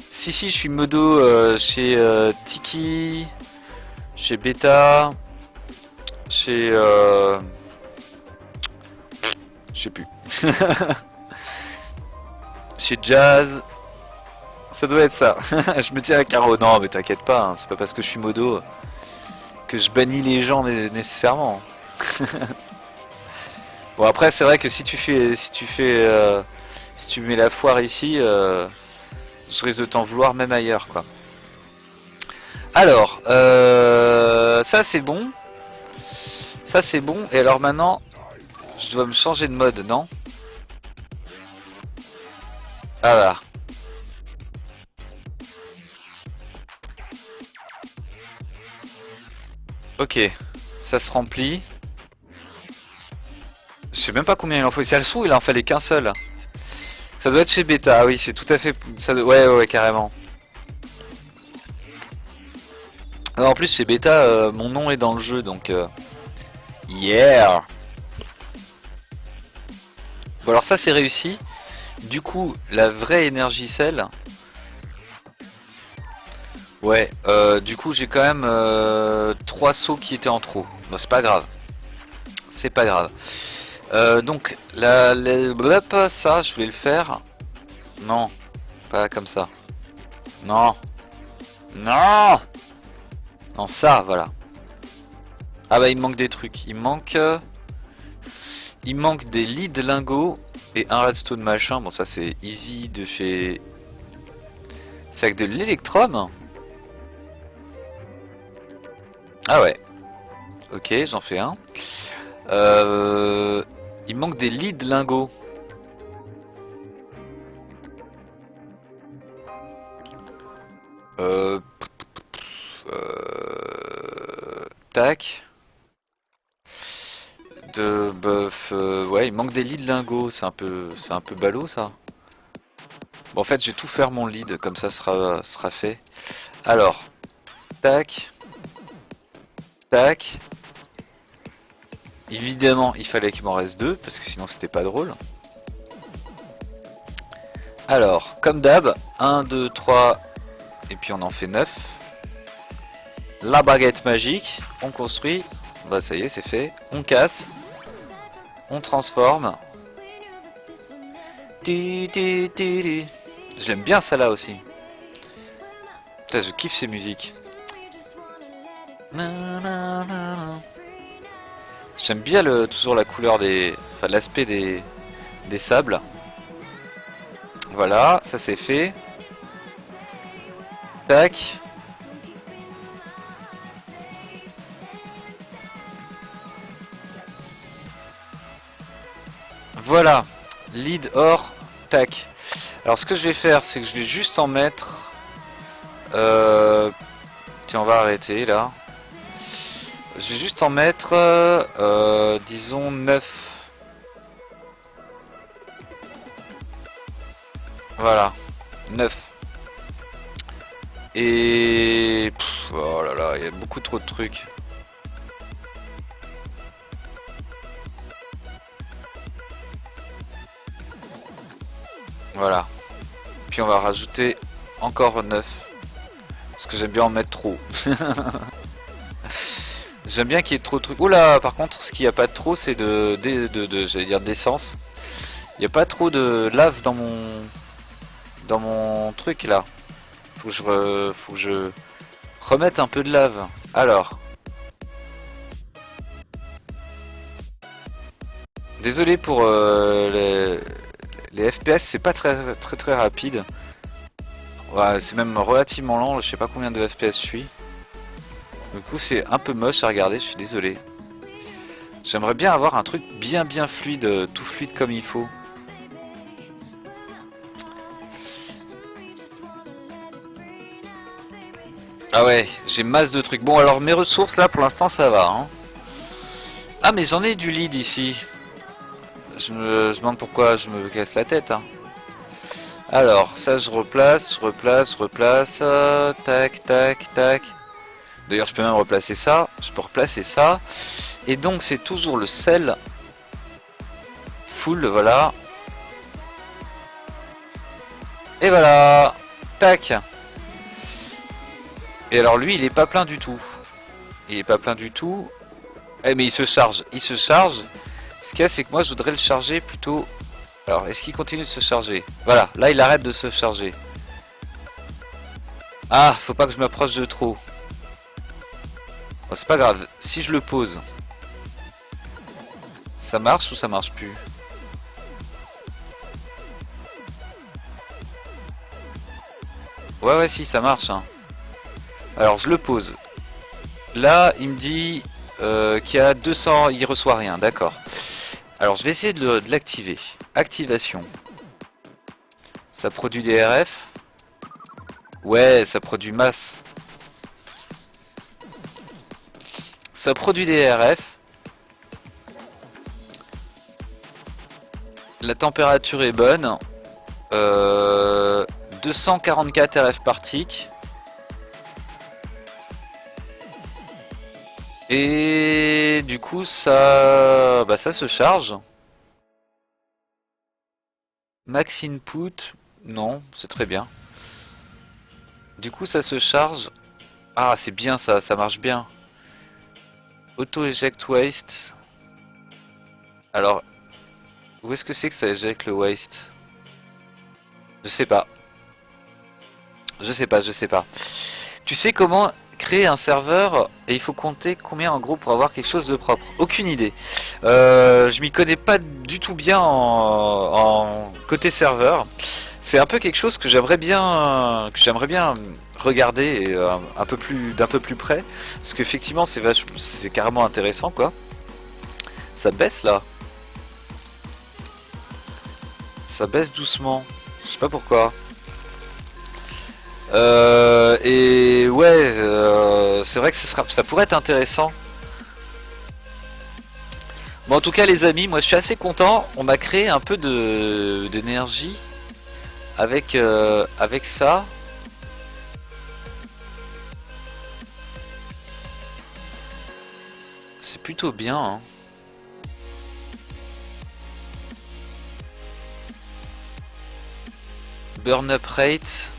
A: Si, je suis modo chez Tiki. Chez Beta. Chez... je sais plus. Chez Jazz. Ça doit être ça. Je me tiens à carreau. Non, mais t'inquiète pas, hein, c'est pas parce que je suis modo que je bannis les gens nécessairement. Bon après c'est vrai que si tu mets la foire ici, je risque de t'en vouloir même ailleurs quoi. Alors, ça c'est bon. Ça c'est bon. Et alors maintenant, je dois me changer de mode, non? Ah voilà. Ok, ça se remplit. Je sais même pas combien il en faut. C'est le sou, il en fallait qu'un seul. Ça doit être chez Beta, ah oui, c'est tout à fait... Ouais, carrément. Alors, en plus, chez Beta, mon nom est dans le jeu, donc... Yeah. Bon, alors ça, c'est réussi. Du coup, la vraie énergie cell... Ouais, du coup, j'ai quand même 3 sauts qui étaient en trop. Bon, c'est pas grave. C'est pas grave. Donc, ça, je voulais le faire. Non, pas comme ça. Non. Non. Non, ça, voilà. Ah bah, il me manque des trucs. Il me manque des lead lingots et un redstone machin. Bon, ça, c'est easy de chez... C'est avec de l'électrum. Ah ouais. Ok, j'en fais un. Il manque des lead lingots. Tac. Ouais, il manque des leads lingots, c'est un peu ballot ça. Bon, en fait, je vais tout faire mon lead, comme ça sera fait. Alors, tac, tac. Évidemment, il fallait qu'il m'en reste 2, parce que sinon c'était pas drôle. Alors, comme d'hab, 1, 2, 3, et puis on en fait 9. La baguette magique, on construit, bah ça y est, c'est fait. On casse, on transforme. Je l'aime bien ça là aussi. Putain, je kiffe ces musiques. J'aime bien toujours la couleur enfin l'aspect des sables. Voilà, ça c'est fait. Tac. Voilà, lead or, tac. Alors ce que je vais faire, c'est que je vais juste en mettre... Tiens, on va arrêter là. Je vais juste en mettre, disons, 9. Voilà, 9. Et... oh là là, il y a beaucoup trop de trucs. Voilà. Puis on va rajouter encore 9. Parce que j'aime bien en mettre trop. J'aime bien qu'il y ait trop de trucs. Oula, par contre, ce qu'il n'y a pas de trop, c'est j'allais dire d'essence. Il n'y a pas trop de lave dans mon truc là. Faut que je remette un peu de lave. Alors. Désolé pour les FPS, c'est pas très rapide. Ouais, c'est même relativement lent, je sais pas combien de FPS je suis. Du coup c'est un peu moche à regarder, je suis désolé. J'aimerais bien avoir un truc bien fluide, tout fluide comme il faut. Ah ouais, j'ai masse de trucs. Bon alors mes ressources là pour l'instant ça va. Hein. Ah mais j'en ai du lead ici. Je me demande pourquoi je me casse la tête. Hein. Alors ça je replace. Tac, tac, tac. D'ailleurs je peux même replacer ça. Je peux replacer ça. Et donc c'est toujours le sel. Full, voilà. Et voilà. Tac. Et alors lui il est pas plein du tout. Il est pas plein du tout. Eh mais il se charge. Il se charge. Ce qu'il y a c'est que moi je voudrais le charger plutôt... Alors est-ce qu'il continue de se charger? Voilà, là il arrête de se charger. Ah, faut pas que je m'approche de trop. Bon, c'est pas grave, si je le pose, ça marche ou ça marche plus? Ouais si ça marche hein. Alors je le pose. Là il me dit qu'il y a 200, il reçoit rien, d'accord. Alors je vais essayer de l'activer. Activation. Ça produit des RF. Ouais, ça produit masse. Ça produit des RF. La température est bonne. 244 RF par tick. Et du coup ça se charge. Max input, non, c'est très bien. Du coup ça se charge. Ah c'est bien ça, ça marche bien. Auto eject waste. Alors, où est-ce que c'est que ça éjecte le waste? Je sais pas. Je sais pas. Tu sais comment créer un serveur et il faut compter combien en gros pour avoir quelque chose de propre? Aucune idée. Je m'y connais pas du tout bien en côté serveur. C'est un peu quelque chose que j'aimerais bien regarder et, d'un peu plus près parce qu'effectivement c'est carrément intéressant quoi. Ça baisse là. Ça baisse doucement. Je sais pas pourquoi. Et ouais, c'est vrai que ça pourrait être intéressant. Bon Bon, en tout cas, les amis, moi je suis assez content. On a créé un peu de d'énergie avec, avec ça. C'est plutôt bien, hein. Burn up rate.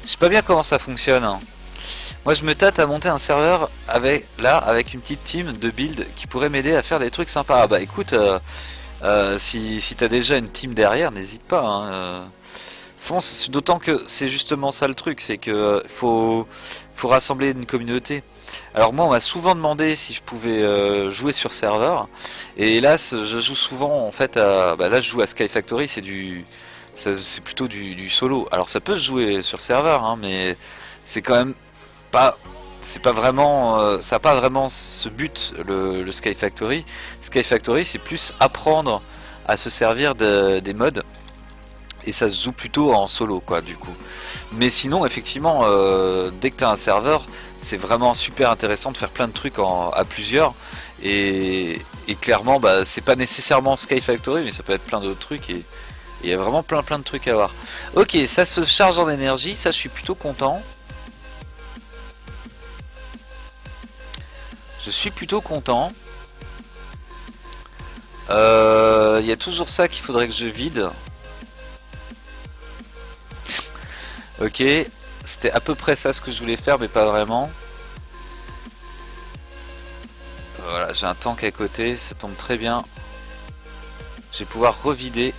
A: Je sais pas bien comment ça fonctionne, hein. Moi je me tâte à monter un serveur avec une petite team de build qui pourrait m'aider à faire des trucs sympas. Ah bah écoute, si t'as déjà une team derrière, n'hésite pas, hein, fonce, d'autant que c'est justement ça le truc, c'est que faut rassembler une communauté. Alors moi on m'a souvent demandé si je pouvais jouer sur serveur, et hélas je joue souvent en fait à, bah là je joue à Sky Factory, c'est plutôt du solo. Alors ça peut se jouer sur serveur, hein, mais c'est quand même pas, c'est pas vraiment, ça a pas vraiment ce but, le Sky Factory. Sky Factory c'est plus apprendre à se servir des mods, et ça se joue plutôt en solo quoi du coup. Mais sinon effectivement dès que tu as un serveur, c'est vraiment super intéressant de faire plein de trucs à plusieurs, et clairement bah, c'est pas nécessairement Sky Factory, mais ça peut être plein d'autres trucs, et il y a vraiment plein de trucs à voir. Ok, ça se charge en énergie, ça je suis plutôt content. Je suis plutôt content. Il y a toujours ça qu'il faudrait que je vide. Ok, c'était à peu près ça ce que je voulais faire, mais pas vraiment. Voilà, j'ai un tank à côté, ça tombe très bien. Je vais pouvoir revider.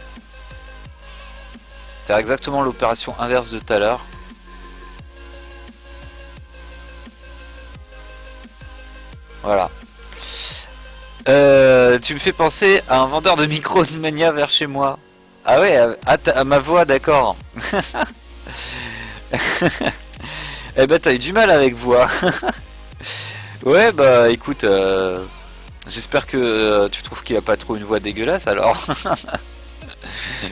A: Faire exactement l'opération inverse de tout à l'heure. Voilà. Tu me fais penser à un vendeur de micro de Mania vers chez moi. Ah ouais, à ma voix, d'accord. Eh ben t'as eu du mal avec voix. Ouais bah écoute, j'espère que tu trouves qu'il a pas trop une voix dégueulasse alors.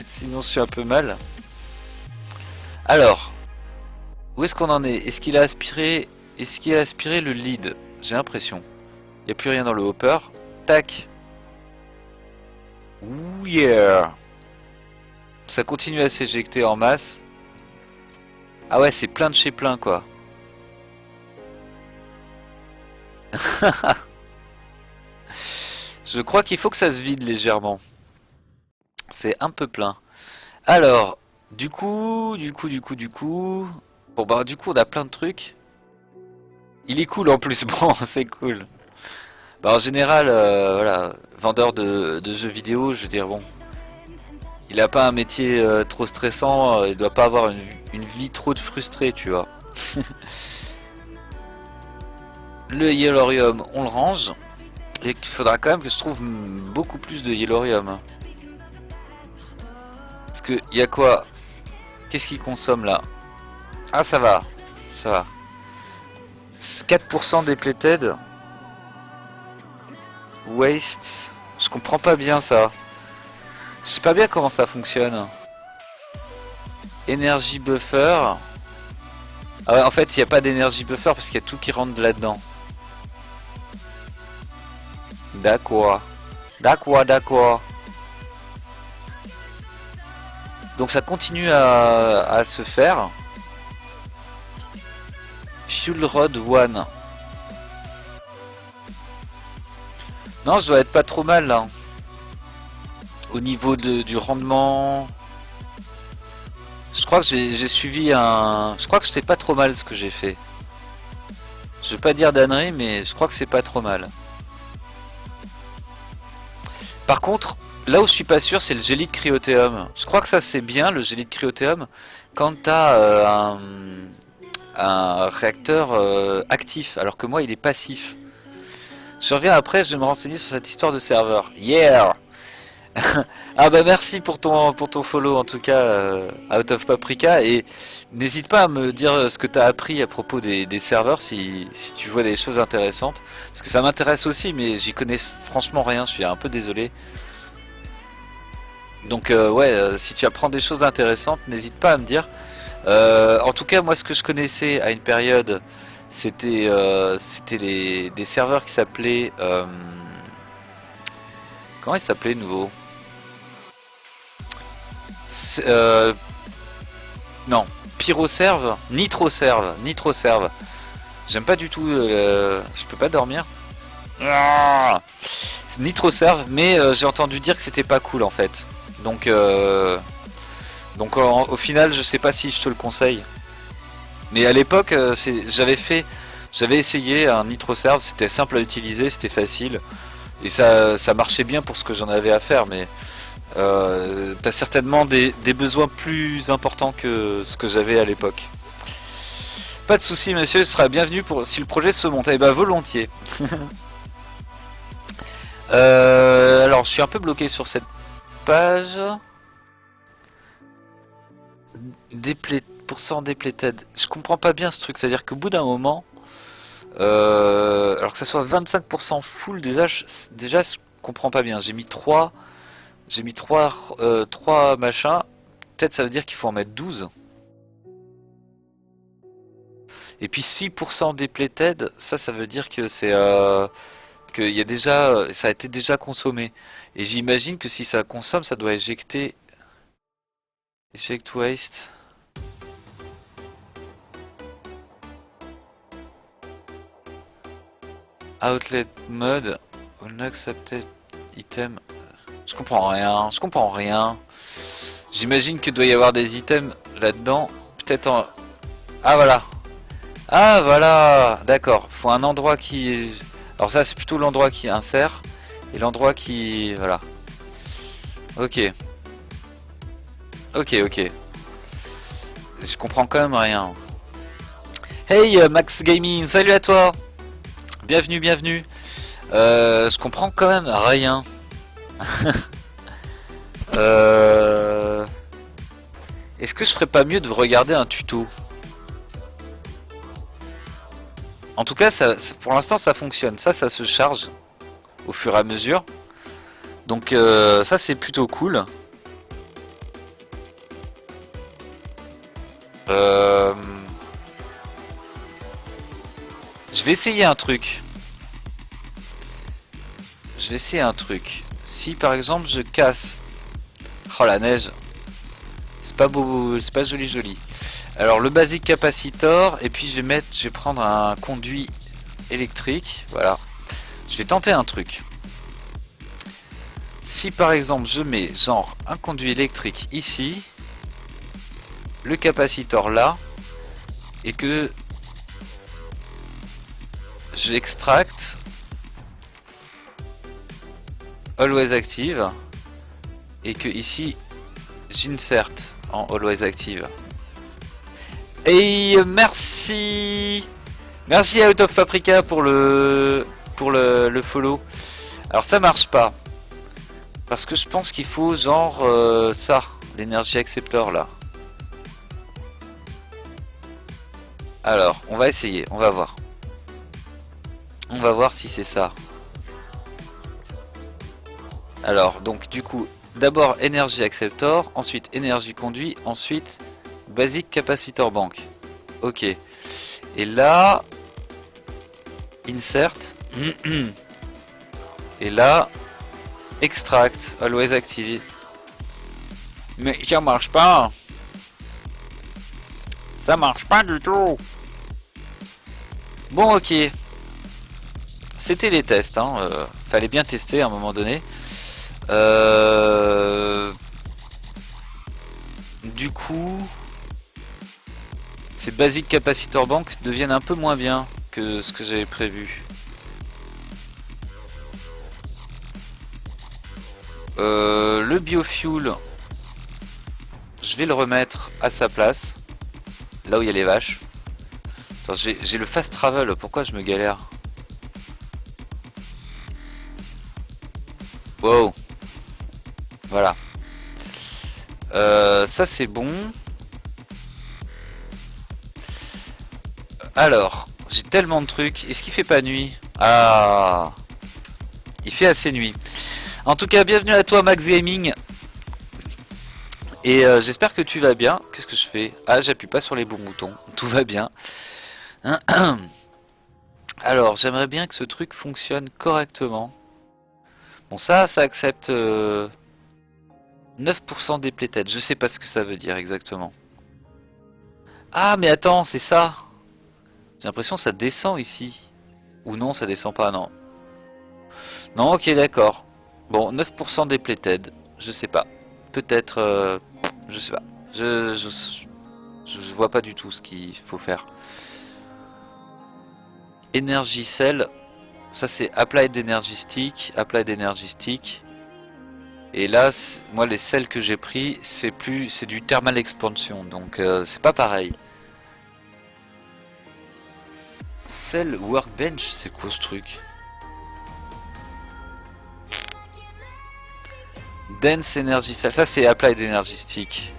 A: Sinon je suis un peu mal. Alors, où est-ce qu'on en est? Est-ce qu'il a aspiré le lead? J'ai l'impression. Il n'y a plus rien dans le hopper. Tac. Ouh yeah. Ça continue à s'éjecter en masse. Ah ouais, c'est plein de chez plein quoi. Je crois qu'il faut que ça se vide légèrement. C'est un peu plein. Alors, du coup. Bon bah du coup on a plein de trucs. Il est cool en plus, bon c'est cool. Bah en général, voilà, vendeur de jeux vidéo, je veux dire bon. Il a pas un métier trop stressant, il doit pas avoir une vie trop de frustré, tu vois. Le Yellorium, on le range. Et il faudra quand même que je trouve beaucoup plus de Yellorium. Parce que y a quoi? Qu'est-ce qu'il consomme là? Ah ça va, ça va. 4% depleted. Waste. Je comprends pas bien ça. Je sais pas bien comment ça fonctionne. Energy buffer. Ah ouais, en fait il n'y a pas d'énergie buffer parce qu'il y a tout qui rentre là-dedans. D'accord. D'accord. Donc ça continue à se faire. Fuel Rod 1. Non, je dois être pas trop mal là. Au niveau du rendement. Je crois que j'ai suivi un... Je crois que c'est pas trop mal ce que j'ai fait. Je vais pas dire d'ânerie, mais je crois que c'est pas trop mal. Par contre, là où je suis pas sûr, c'est le Gélite Cryothéum. Je crois que ça c'est bien, le Gélite Cryothéum, quand t'as un réacteur actif, alors que moi il est passif. Je reviens après, je vais me renseigner sur cette histoire de serveur. Yeah. Ah bah merci pour ton follow en tout cas, Out of Paprika, et n'hésite pas à me dire ce que tu as appris à propos des serveurs si tu vois des choses intéressantes, parce que ça m'intéresse aussi, mais j'y connais franchement rien, je suis un peu désolé. Donc ouais, si tu apprends des choses intéressantes, n'hésite pas à me dire. En tout cas, moi ce que je connaissais à une période, c'était des serveurs qui s'appelaient Comment il s'appelait nouveau? Non, Pyroserve, Nitroserve. J'aime pas du tout. Je peux pas dormir. Ah, Nitroserve, mais j'ai entendu dire que c'était pas cool en fait. Donc, au final, je sais pas si je te le conseille. Mais à l'époque, j'avais essayé un Nitroserve, c'était simple à utiliser, c'était facile. Et ça marchait bien pour ce que j'en avais à faire, mais t'as certainement des besoins plus importants que ce que j'avais à l'époque. Pas de souci, monsieur, ce sera bienvenu si le projet se monte. Eh ben, volontiers. Alors, je suis un peu bloqué sur cette page. Pourcent depleted. Je comprends pas bien ce truc, c'est-à-dire qu'au bout d'un moment, alors que ça soit 25% full, déjà je comprends pas bien. J'ai mis 3 machins. Peut-être ça veut dire qu'il faut en mettre 12. Et puis 6% depleted, ça veut dire que c'est qu'il y a déjà, ça a été déjà consommé. Et j'imagine que si ça consomme, ça doit éjecter. Eject waste. Outlet mode. Unaccepted item. Je comprends rien. J'imagine que doit y avoir des items là-dedans. Peut-être en. Ah voilà. Ah voilà. D'accord. Faut un endroit qui. Alors ça c'est plutôt l'endroit qui insère. Et l'endroit qui. Voilà. Ok. Ok. Je comprends quand même rien. Hey Max Gaming, salut à toi. Bienvenue. Je comprends quand même rien. Est-ce que je ferais pas mieux de regarder un tuto? En tout cas, pour l'instant, ça fonctionne. Ça se charge au fur et à mesure. Donc ça, c'est plutôt cool. Je vais essayer un truc. Si par exemple je casse... Oh la neige. C'est pas beau, c'est pas joli. Alors le basic capacitor, et puis je vais prendre un conduit électrique. Voilà. Je vais tenter un truc. Si par exemple je mets genre un conduit électrique ici, le capacitor là, et que j'extracte always active, et que ici j'insert en always active. Et merci à Out of Paprika pour le follow. Alors ça marche pas parce que je pense qu'il faut genre ça, l'énergie acceptor là. Alors on va essayer, on va voir si c'est ça. Alors donc du coup d'abord énergie acceptor, ensuite énergie conduit, ensuite basic capacitor bank. Ok. Et là insert et là extract always active. Mais ça marche pas. Ça marche pas du tout. Bon ok. C'était les tests hein. Fallait bien tester à un moment donné. Du coup, ces basic capacitor bank deviennent un peu moins bien que ce que j'avais prévu. Le biofuel, je vais le remettre à sa place, là où il y a les vaches. J'ai le fast travel, pourquoi je me galère? Wow. Voilà. Ça c'est bon. Alors, j'ai tellement de trucs. Est-ce qu'il fait pas nuit? Ah, il fait assez nuit. En tout cas, bienvenue à toi Max Gaming. Et j'espère que tu vas bien. Qu'est-ce que je fais? Ah, j'appuie pas sur les bons boutons. Tout va bien. Alors, j'aimerais bien que ce truc fonctionne correctement. Bon, ça accepte 9% dépléted. Je sais pas ce que ça veut dire exactement. Ah, mais attends, c'est ça. J'ai l'impression que ça descend ici. Ou non, ça descend pas, non. Non, ok, d'accord. Bon, 9% dépléted. Je sais pas. Peut-être... je sais pas. Je vois pas du tout ce qu'il faut faire. Energy Cell. Ça, c'est Applied Energy Stick. Applied Energy Stick. Et là, moi, les celles que j'ai pris, c'est du Thermal Expansion. Donc, c'est pas pareil. Cell Workbench, c'est quoi ce truc? Dense Energy Cell, ça c'est Applied Energy Stick.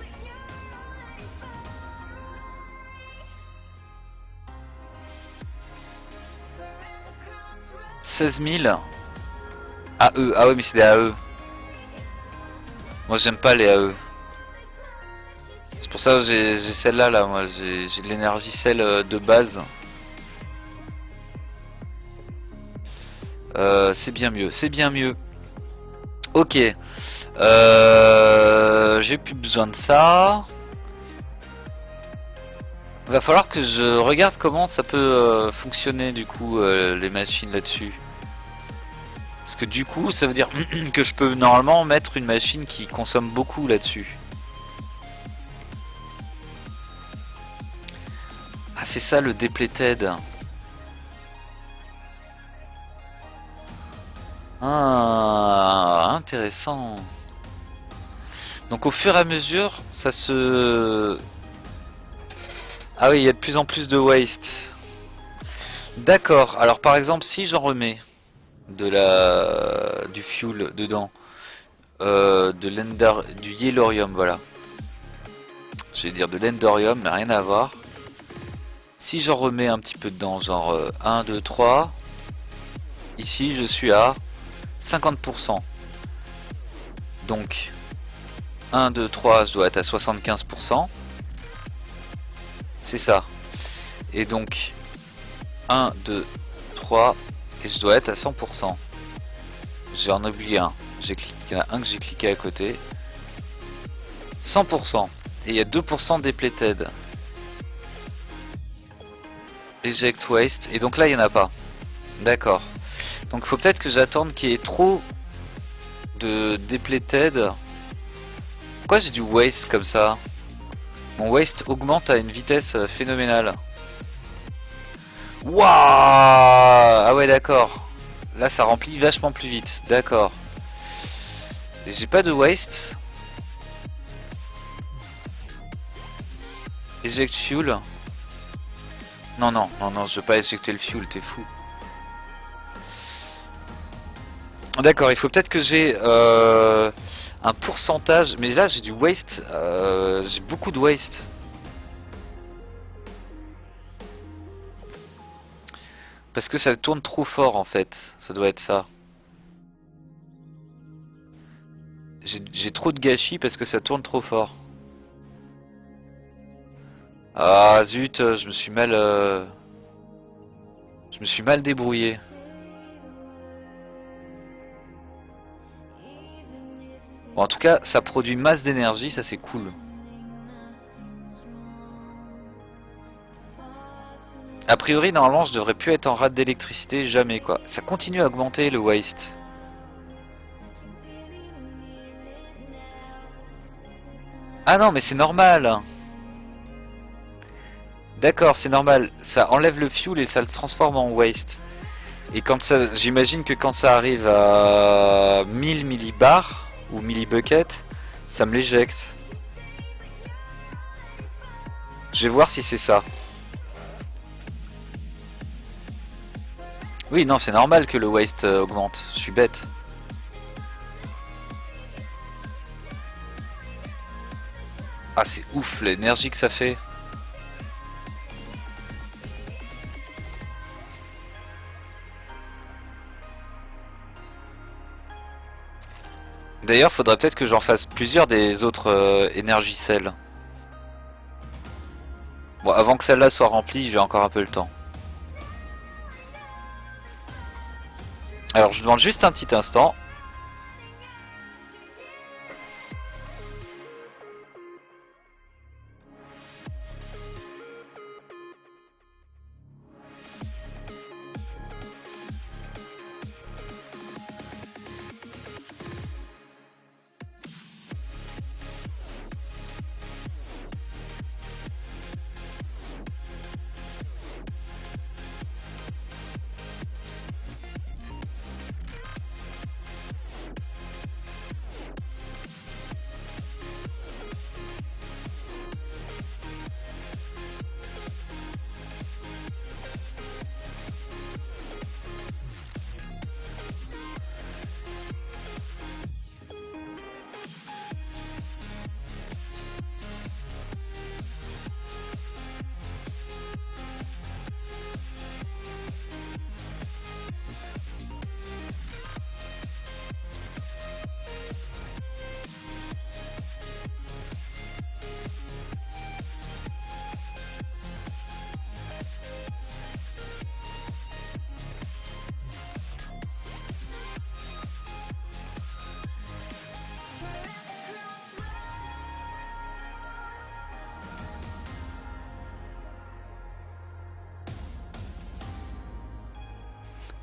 A: « 16 000 AE, ah ouais mais c'est des AE. Moi j'aime pas les AE. C'est pour ça que j'ai celle-là, là, moi j'ai de l'énergie celle de base. C'est bien mieux, c'est bien mieux. Ok. J'ai plus besoin de ça. Va falloir que je regarde comment ça peut fonctionner du coup les machines là-dessus. Parce que du coup ça veut dire que je peux normalement mettre une machine qui consomme beaucoup là-dessus. Ah c'est ça le depleted. Ah intéressant. Donc au fur et à mesure ça se... Ah oui, il y a de plus en plus de waste. D'accord. Alors par exemple, si j'en remets du fuel dedans, du yellorium, voilà. Je vais dire de l'endorium, mais rien à voir. Si j'en remets un petit peu dedans, genre 1, 2, 3, ici je suis à 50%. Donc 1, 2, 3, je dois être à 75%. C'est ça. Et donc 1, 2, 3 et je dois être à 100%. J'ai en oublié un. Il y en a un que j'ai cliqué à côté. 100%. Et il y a 2% depleted. Eject waste. Et donc là il n'y en a pas. D'accord. Donc il faut peut-être que j'attende qu'il y ait trop de depleted. Pourquoi j'ai du waste comme ça? Mon waste augmente à une vitesse phénoménale. Waouh! Ah ouais d'accord. Là ça remplit vachement plus vite. D'accord. J'ai pas de waste. Eject fuel. Non non non non, je veux pas éjecter le fuel, t'es fou. D'accord, il faut peut-être que j'ai un pourcentage, mais là j'ai du waste, j'ai beaucoup de waste. Parce que ça tourne trop fort en fait, ça doit être ça. J'ai trop de gâchis parce que ça tourne trop fort. Ah zut, je me suis mal débrouillé. Bon, en tout cas, ça produit masse d'énergie, ça c'est cool. A priori, normalement, je devrais plus être en rate d'électricité, jamais quoi. Ça continue à augmenter le waste. Ah non, mais c'est normal. D'accord, c'est normal. Ça enlève le fuel et ça le transforme en waste. Et quand ça, j'imagine que quand ça arrive à 1000 millibars ou millibuckets, ça me l'éjecte. Je vais voir si c'est ça. Oui, non, c'est normal que le waste augmente. Je suis bête. Ah, c'est ouf l'énergie que ça fait. D'ailleurs, faudrait peut-être que j'en fasse plusieurs des autres Energy Cells. Bon, avant que celle-là soit remplie, j'ai encore un peu le temps. Alors, je demande juste un petit instant.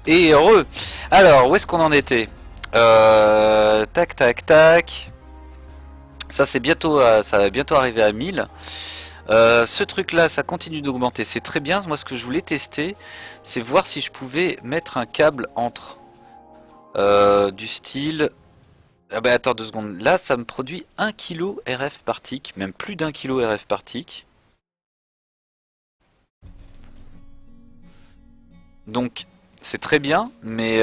A: Et heureux. Alors, où est-ce qu'on en était? Tac, tac, tac. Ça, c'est bientôt, ça va bientôt arriver à 1000. Ce truc-là, ça continue d'augmenter. C'est très bien. Moi, ce que je voulais tester, c'est voir si je pouvais mettre un câble entre du style. Ah bah attends 2 secondes. Là, ça me produit 1 kg RF par tick, même plus d'1 kg RF par tick. Donc c'est très bien, mais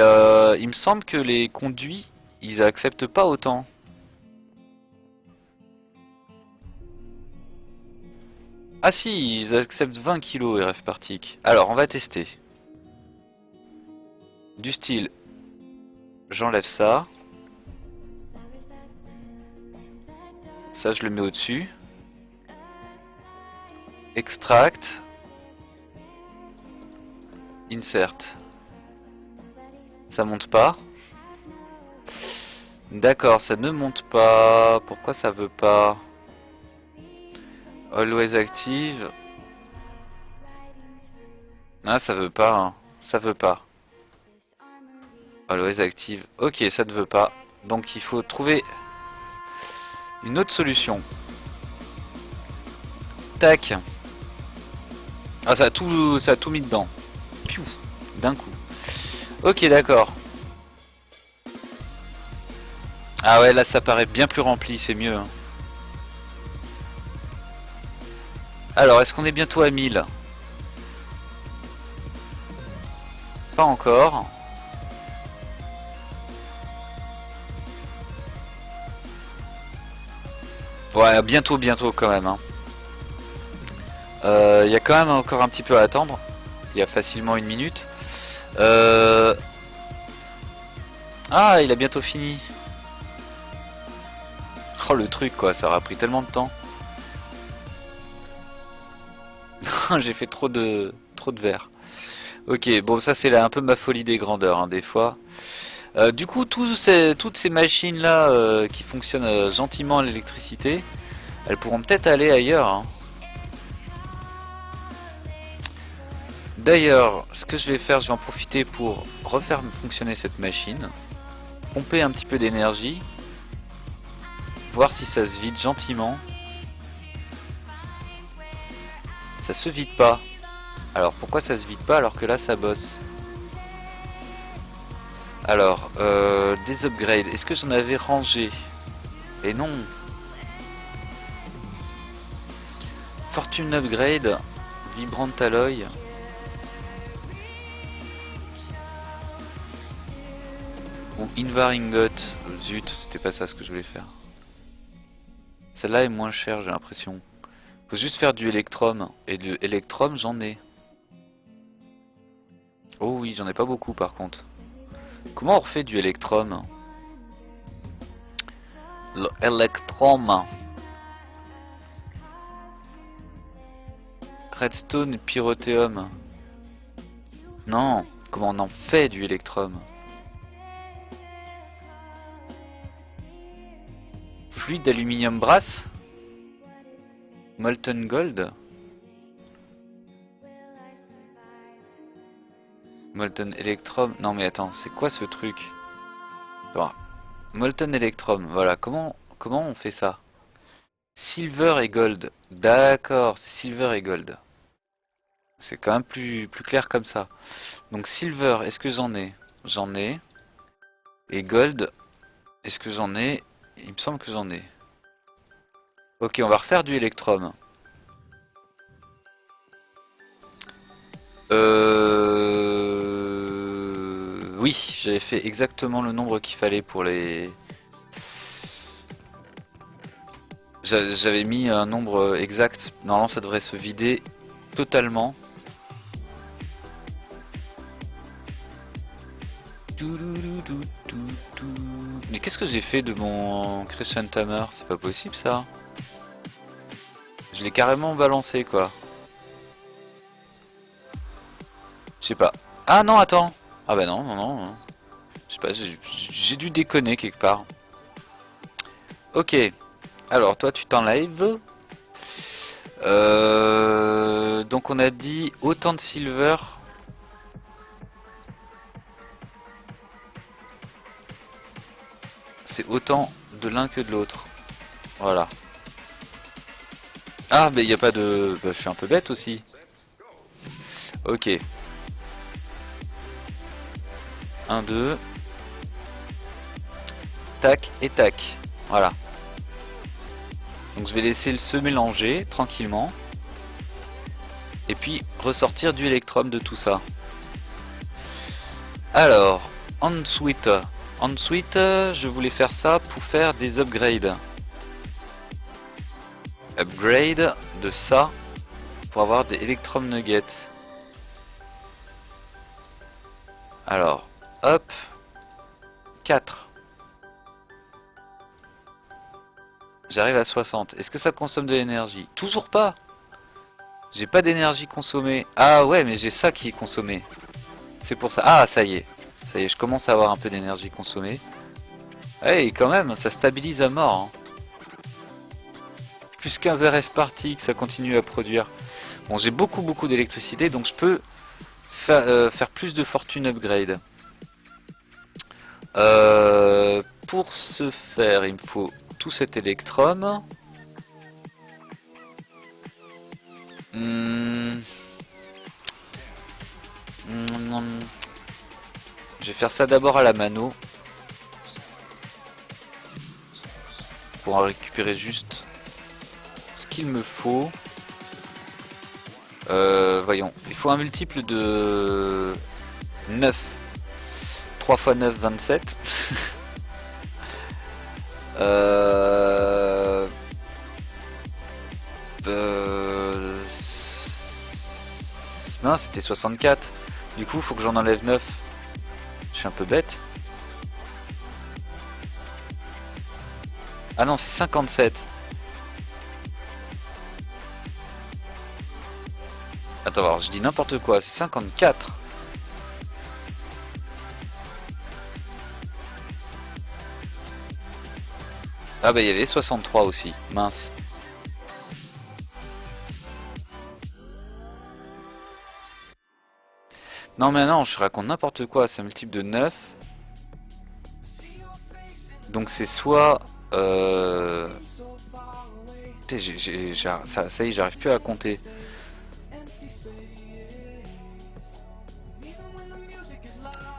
A: il me semble que les conduits, ils acceptent pas autant. Ah si, ils acceptent 20 kg RF par tick. Alors on va tester. Du style, j'enlève ça. Ça je le mets au-dessus. Extract. Insert. Ça monte pas. D'accord, ça ne monte pas. Pourquoi ça veut pas? Always active. Ah, ça veut pas, hein. Ça veut pas. Always active. Ok, ça ne veut pas. Donc il faut trouver une autre solution. Tac. Ah, ça a tout mis dedans. Piou, d'un coup. Ok, d'accord. Ah ouais, là ça paraît bien plus rempli, c'est mieux. Hein. Alors, est-ce qu'on est bientôt à 1000? Pas encore. Ouais, bientôt, bientôt quand même. Hein. Y a quand même encore un petit peu à attendre. Il y a facilement 1 minute. Ah, il a bientôt fini. Oh le truc quoi, ça aura pris tellement de temps. J'ai fait trop de verre. Ok, bon ça c'est un peu ma folie des grandeurs hein, des fois. Du coup toutes ces machines là qui fonctionnent gentiment à l'électricité, elles pourront peut-être aller ailleurs. Hein. D'ailleurs, ce que je vais faire, je vais en profiter pour refaire fonctionner cette machine. Pomper un petit peu d'énergie. Voir si ça se vide gentiment. Ça se vide pas. Alors pourquoi ça se vide pas alors que là ça bosse? Alors, des upgrades. Est-ce que j'en avais rangé? Et non. Fortune upgrade. Vibrant alloy. Ou Invaringot. Zut, c'était pas ça ce que je voulais faire. Celle-là est moins chère, j'ai l'impression. Faut juste faire du Electrum. Et du Electrum, j'en ai. Oh oui, j'en ai pas beaucoup par contre. Comment on refait du Electrum? Le Electrum. Redstone, Pyrotheum. Non, comment on en fait du Electrum? Fluide d'aluminium brass? Molten Gold? Molten Electrum? Non mais attends, c'est quoi ce truc? Bon, Molten Electrum, voilà, comment on fait ça? Silver et Gold, d'accord, c'est Silver et Gold. C'est quand même plus clair comme ça. Donc Silver, est-ce que j'en ai? J'en ai. Et Gold, est-ce que j'en ai? Il me semble que j'en ai. Ok, on va refaire du Electrum. Oui, j'avais fait exactement le nombre qu'il fallait pour les... J'avais mis un nombre exact. Normalement, ça devrait se vider totalement. Mais qu'est-ce que j'ai fait de mon Crescent Hammer? C'est pas possible ça. Je l'ai carrément balancé quoi. Je sais pas. Ah non, attends. Ah bah non, non, non. Je sais pas, j'ai dû déconner quelque part. Ok. Alors toi tu t'enlèves. Donc on a dit autant de silver. c'est autant de l'un que de l'autre. Voilà. Ah, mais il n'y a pas de... Bah, je suis un peu bête aussi. Ok. 1, 2. Tac et tac. Voilà. Donc je vais laisser se mélanger tranquillement. Et puis ressortir du électrum de tout ça. Alors, ensuite, je voulais faire ça pour faire des upgrades. Upgrade de ça pour avoir des Electrum Nuggets. Alors, hop, 4. J'arrive à 60. Est-ce que ça consomme de l'énergie? Toujours pas. J'ai pas d'énergie consommée. Ah ouais, mais j'ai ça qui est consommé. C'est pour ça. Ah, ça y est. Ça y est, je commence à avoir un peu d'énergie consommée. Hey, quand même, ça stabilise à mort. Hein. Plus 15 RF par tick, ça continue à produire. Bon, j'ai beaucoup d'électricité, donc je peux faire plus de fortune upgrade. Pour ce faire, il me faut tout cet électrum. Je vais faire ça d'abord à la mano. Pour en récupérer juste ce qu'il me faut. Voyons, il faut un multiple de 9. 3 x 9, 27. Non, c'était 64. Du coup, il faut que j'en enlève 9. Je suis un peu bête. Ah non, c'est 57. Attends, alors je dis n'importe quoi, c'est 54. Ah bah il y avait 63 aussi, mince. Non mais non, je raconte n'importe quoi, c'est un multiple de 9. Donc c'est soit... ça y est, j'arrive plus à compter.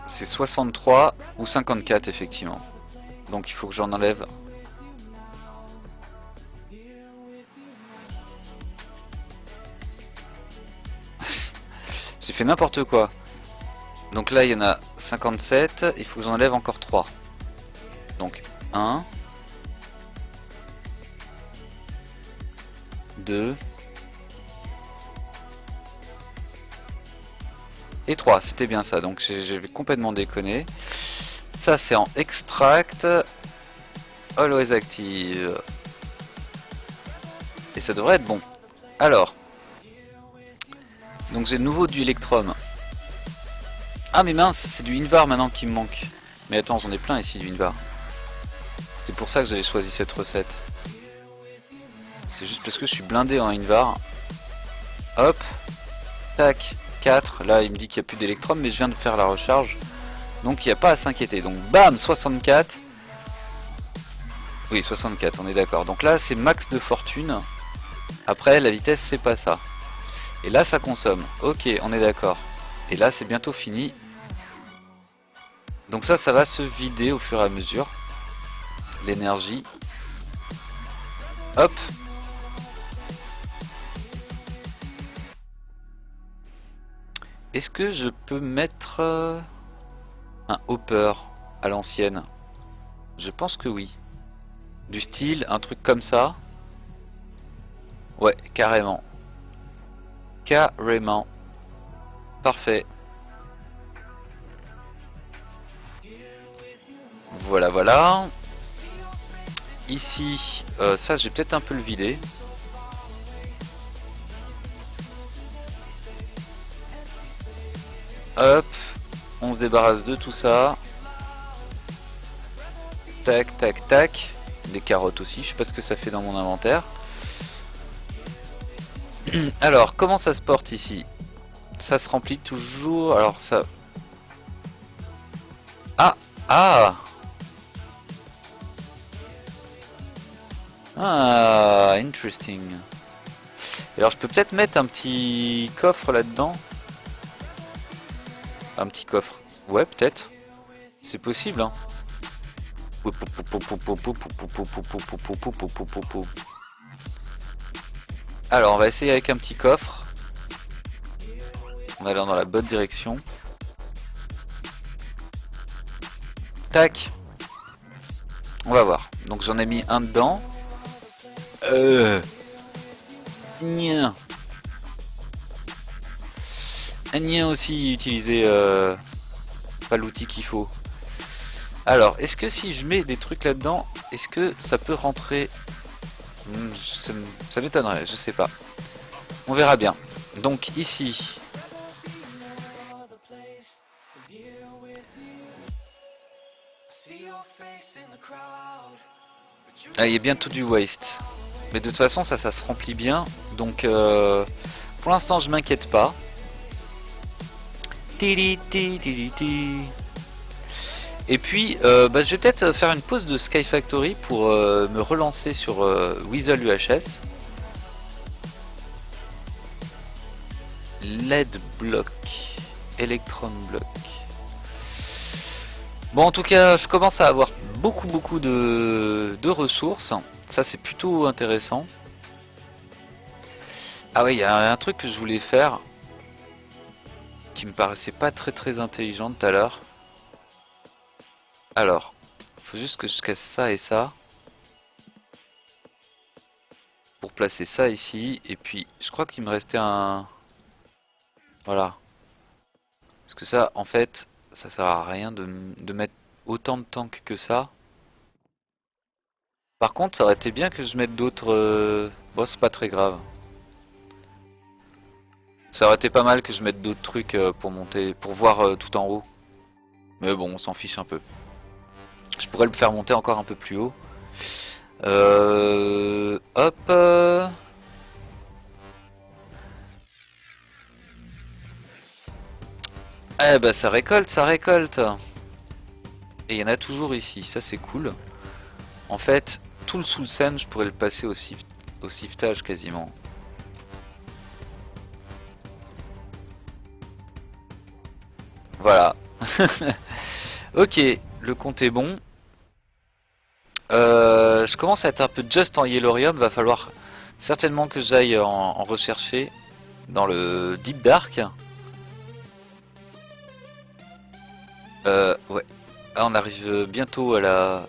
A: C'est 63 ou 54 effectivement. Donc il faut que j'en enlève. J'ai fait n'importe quoi. Donc là il y en a 57, il faut que j'en enlève encore 3. Donc 1, 2 et 3, c'était bien ça, donc j'ai complètement déconné. Ça c'est en extract, always active. Et ça devrait être bon. Alors, donc j'ai de nouveau du Electrum. Ah mais mince, c'est du Invar maintenant qui me manque. Mais attends, j'en ai plein ici du Invar. C'était pour ça que j'avais choisi cette recette. C'est juste parce que je suis blindé en Invar. Hop, tac, 4. Là il me dit qu'il n'y a plus d'Electrum, mais je viens de faire la recharge. Donc il n'y a pas à s'inquiéter. Donc bam, 64. Oui, 64, on est d'accord. Donc là c'est max de fortune. Après la vitesse c'est pas ça. Et là ça consomme. Ok, on est d'accord. Et là c'est bientôt fini. Donc ça va se vider au fur et à mesure. L'énergie. Hop. Est-ce que je peux mettre un hopper à l'ancienne? Je pense que oui. Du style, un truc comme ça. Ouais, carrément. Carrément. Parfait. Voilà, voilà. Ici, ça, j'ai peut-être un peu le vider. Hop, on se débarrasse de tout ça. Tac, tac, tac. Des carottes aussi, je sais pas ce que ça fait dans mon inventaire. Alors, comment ça se porte ici? Ça se remplit toujours. Alors ça... Ah! Ah! Ah, interesting. Alors je peux peut-être mettre un petit coffre là-dedans. Un petit coffre. Ouais, peut-être. C'est possible, hein. Alors, on va essayer avec un petit coffre. On est dans la bonne direction. Tac. On va voir. Donc j'en ai mis un dedans. Nia. Nia aussi utiliser pas l'outil qu'il faut. Alors, est-ce que si je mets des trucs là-dedans, est-ce que ça peut rentrer? Ça m'étonnerait, je sais pas. On verra bien. Donc ici. Ah, il y a bientôt du waste. Mais de toute façon, ça se remplit bien. Donc, pour l'instant, je m'inquiète pas. Et puis, je vais peut-être faire une pause de Sky Factory pour me relancer sur Weasel UHS. LED block, Electron block. Bon, en tout cas, je commence à avoir beaucoup de ressources. Ça, c'est plutôt intéressant. Ah oui, il y a un truc que je voulais faire qui me paraissait pas très intelligent tout à l'heure. Alors, faut juste que je casse ça et ça pour placer ça ici. Et puis, je crois qu'il me restait un... Voilà. Parce que ça, en fait, ça sert à rien de mettre autant de tanks que ça. Par contre, ça aurait été bien que je mette d'autres... Bon, c'est pas très grave. Ça aurait été pas mal que je mette d'autres trucs pour monter, pour voir tout en haut. Mais bon, on s'en fiche un peu. Je pourrais le faire monter encore un peu plus haut. Hop. Eh bah ça récolte, ça récolte. Et il y en a toujours ici, ça c'est cool. En fait, tout le Soulsen, je pourrais le passer au siftage quasiment. Voilà. Ok, le compte est bon. Je commence à être un peu just en Yellorium. Va falloir certainement que j'aille en rechercher dans le Deep Dark. Ouais. Ah, on arrive bientôt à la...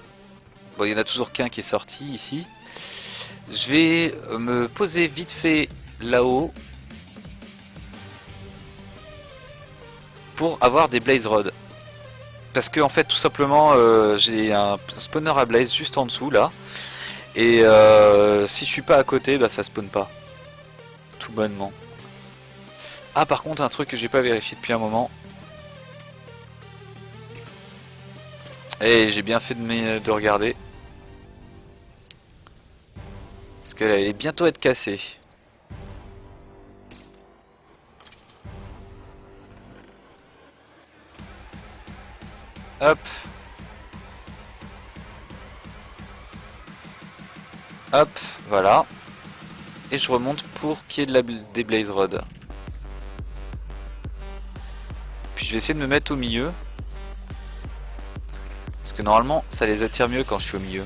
A: Bon, il y en a toujours qu'un qui est sorti ici. Je vais me poser vite fait là-haut pour avoir des Blaze Rods. Parce que en fait tout simplement j'ai un spawner à Blaze juste en dessous là. Et si je suis pas à côté, bah ça spawn pas. Tout bonnement. Ah par contre un truc que j'ai pas vérifié depuis un moment. Et j'ai bien fait de regarder. Parce qu'elle allait bientôt être cassée. Hop. Hop, voilà. Et je remonte pour qu'il y ait des Blaze Rods. Puis je vais essayer de me mettre au milieu. Parce que normalement, ça les attire mieux quand je suis au milieu.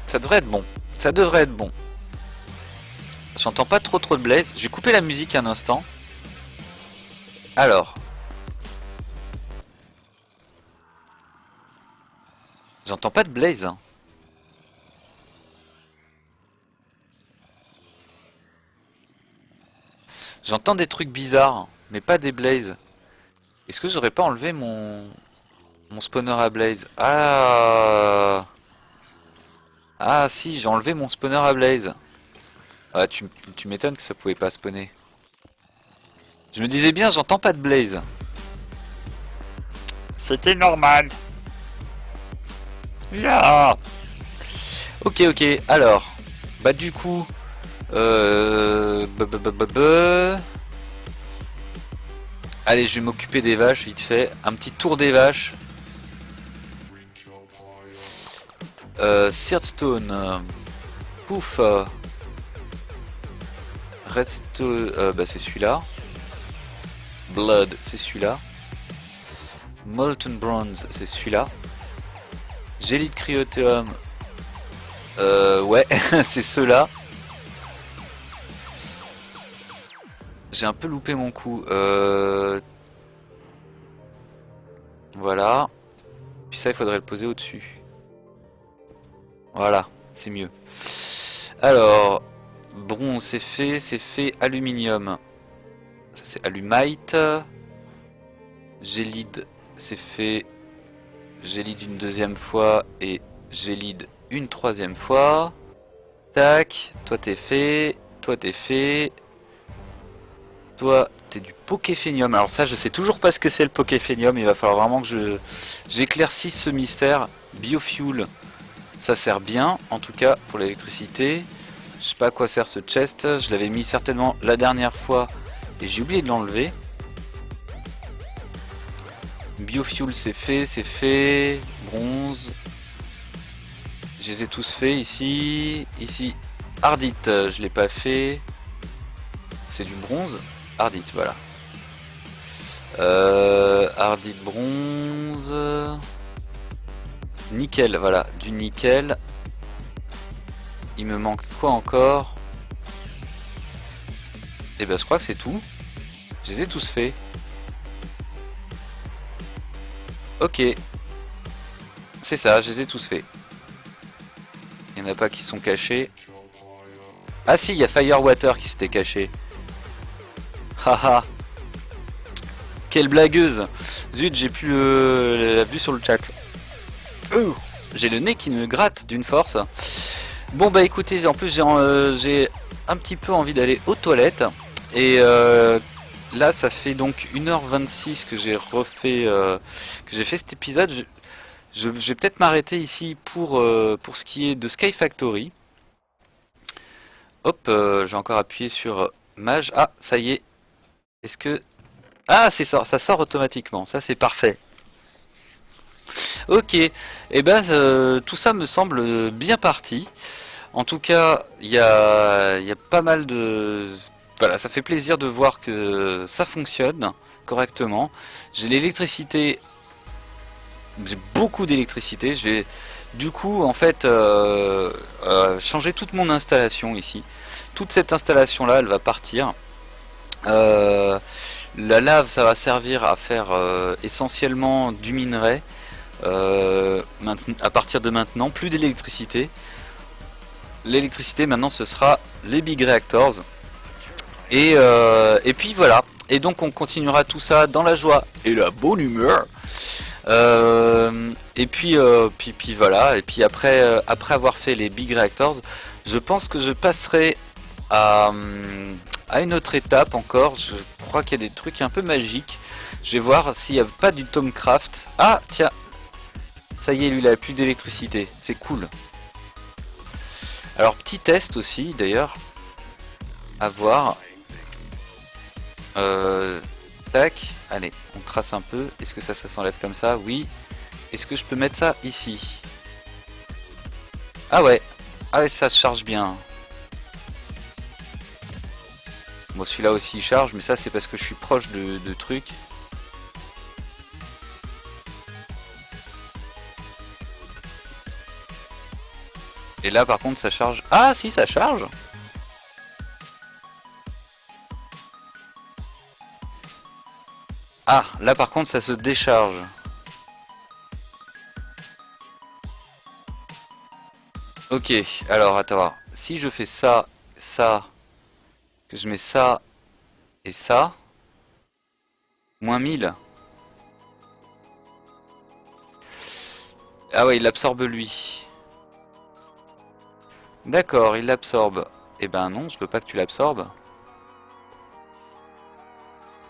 A: Ça devrait être bon. Ça devrait être bon. J'entends pas trop de Blaze. Je vais couper la musique un instant. Alors. J'entends pas de Blaze. Hein. J'entends des trucs bizarres, mais pas des Blaze. Est-ce que j'aurais pas enlevé mon spawner à Blaze? Ah. Ah si, j'ai enlevé mon spawner à Blaze. Ah, tu m'étonnes que ça pouvait pas spawner. Je me disais bien, j'entends pas de Blaze. C'était normal. Yeah. Ok, alors. Bah du coup... Allez, je vais m'occuper des vaches vite fait. Un petit tour des vaches. Searchstone. Pouf. Redstone. Bah c'est celui-là. Blood, c'est celui-là. Molten Bronze, c'est celui-là. Gélide Cryotheum. Ouais, c'est ceux-là. J'ai un peu loupé mon coup. Voilà. Puis ça, il faudrait le poser au-dessus. Voilà, c'est mieux. Alors, bronze, c'est fait. C'est fait. Aluminium. Ça, c'est Alumite. Gélide, c'est fait. Gélide une deuxième fois. Et gélide une troisième fois. Tac. Toi, t'es fait. Toi, t'es fait. Toi, t'es du Poképhénium. Alors ça, je sais toujours pas ce que c'est le Poképhénium. Il va falloir vraiment que j'éclaircisse ce mystère. Biofuel, ça sert bien, en tout cas pour l'électricité. Je sais pas à quoi sert ce chest. Je l'avais mis certainement la dernière fois et j'ai oublié de l'enlever. Biofuel, c'est fait, c'est fait. Bronze. Je les ai tous faits ici. Ici, Ardite, je l'ai pas fait. C'est du bronze. Ardite, voilà. Ardite bronze. Nickel, voilà, du nickel. Il me manque quoi encore? Et ben je crois que c'est tout. Je les ai tous faits. Ok. C'est ça, je les ai tous faits. Il n'y en a pas qui sont cachés. Ah si, il y a Firewater qui s'était caché. Haha. Quelle blagueuse. Zut, j'ai plus la vue sur le chat. J'ai le nez qui me gratte d'une force. Bon bah écoutez, en plus j'ai un petit peu envie d'aller aux toilettes. Et là ça fait donc 1h26 que j'ai refait que j'ai fait cet épisode. Je vais peut-être m'arrêter ici pour ce qui est de Sky Factory. Hop, j'ai encore appuyé sur Mage. Ah, ça y est. Est-ce que... Ah, ça sort automatiquement. Ça, c'est parfait. Ok. Et ben, tout ça me semble bien parti. En tout cas, il y a pas mal de... Voilà, ça fait plaisir de voir que ça fonctionne correctement. J'ai l'électricité... J'ai beaucoup d'électricité. J'ai du coup en fait changé toute mon installation ici. Toute cette installation là, elle va partir. La lave, ça va servir à faire essentiellement du minerai. À partir de maintenant, plus d'électricité. L'électricité maintenant, ce sera les big reactors. Et puis voilà. Et donc on continuera tout ça dans la joie et la bonne humeur. Et puis voilà. Et puis après avoir fait les big reactors, je pense que je passerai à une autre étape encore. Je crois qu'il y a des trucs un peu magiques. Je vais voir s'il n'y a pas du Tomcraft. Ah tiens, ça y est, lui il a plus d'électricité. C'est cool. Alors petit test aussi d'ailleurs à voir. Tac, allez, on trace un peu. Est-ce que ça s'enlève comme ça? Oui. Est-ce que je peux mettre ça ici? Ah ouais, ça se charge bien. Bon, celui-là aussi il charge, mais ça c'est parce que je suis proche de trucs. Et là par contre ça charge. Ah si, ça charge. Ah, là par contre ça se décharge. Ok, alors attends, si je fais ça, que je mets ça et ça, moins 1000. Ah ouais, il absorbe lui. D'accord, il l'absorbe. Eh ben non, je veux pas que tu l'absorbes.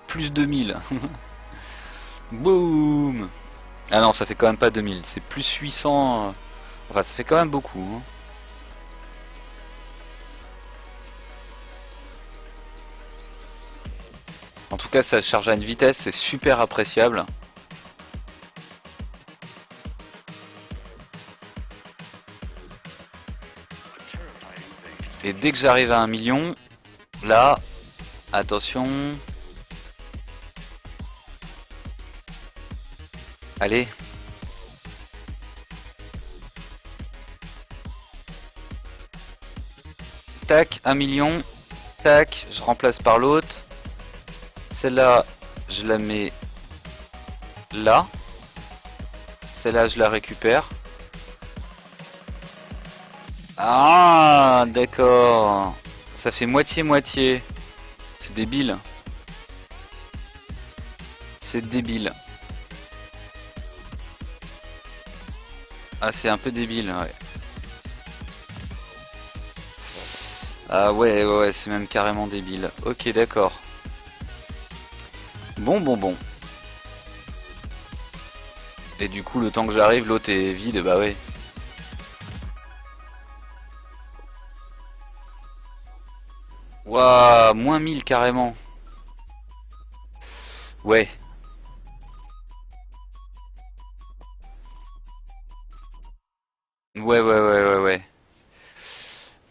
A: Plus 2000. Boum. Ah non, ça fait quand même pas 2000, c'est plus 800. Enfin, ça fait quand même beaucoup. Hein. En tout cas, ça charge à une vitesse, c'est super appréciable. Et dès que j'arrive à 1 million, là, attention. Allez. Tac, 1 million. Tac, je remplace par l'autre. Celle-là, je la mets là. Celle-là, je la récupère. Ah, d'accord. Ça fait moitié-moitié. C'est débile. C'est débile. Ah, c'est un peu débile, ouais. Ah ouais, c'est même carrément débile. Ok, d'accord. Bon. Et du coup, le temps que j'arrive, l'autre est vide, bah ouais. Waouh, moins 1000 carrément. Ouais. Ouais.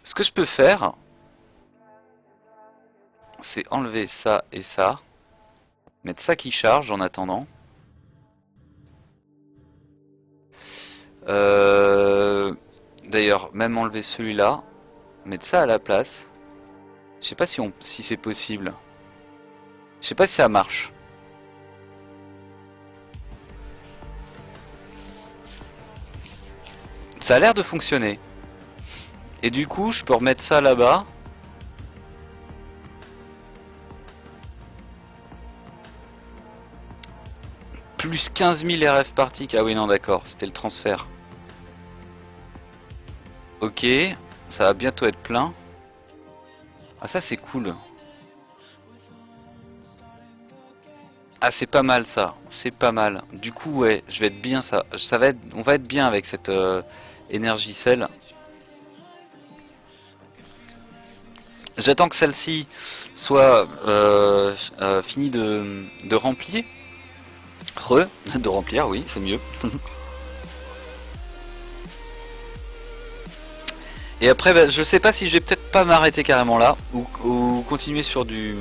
A: Ce que je peux faire, c'est enlever ça et ça. Mettre ça qui charge en attendant. D'ailleurs, même enlever celui-là. Mettre ça à la place. Je sais pas si c'est possible. Je sais pas si ça marche. Ça a l'air de fonctionner. Et du coup, je peux remettre ça là-bas. Plus 15 000 RF par tick. Ah oui, non, d'accord. C'était le transfert. Ok. Ça va bientôt être plein. Ah, ça, c'est cool. Ah, c'est pas mal, ça. C'est pas mal. Du coup, ouais, je vais être bien, ça. On va être bien avec cette énergie sel. J'attends que celle-ci soit finie de remplir. De remplir, oui, c'est mieux. Et après, bah, je sais pas si je vais peut-être pas m'arrêter carrément là, ou continuer sur du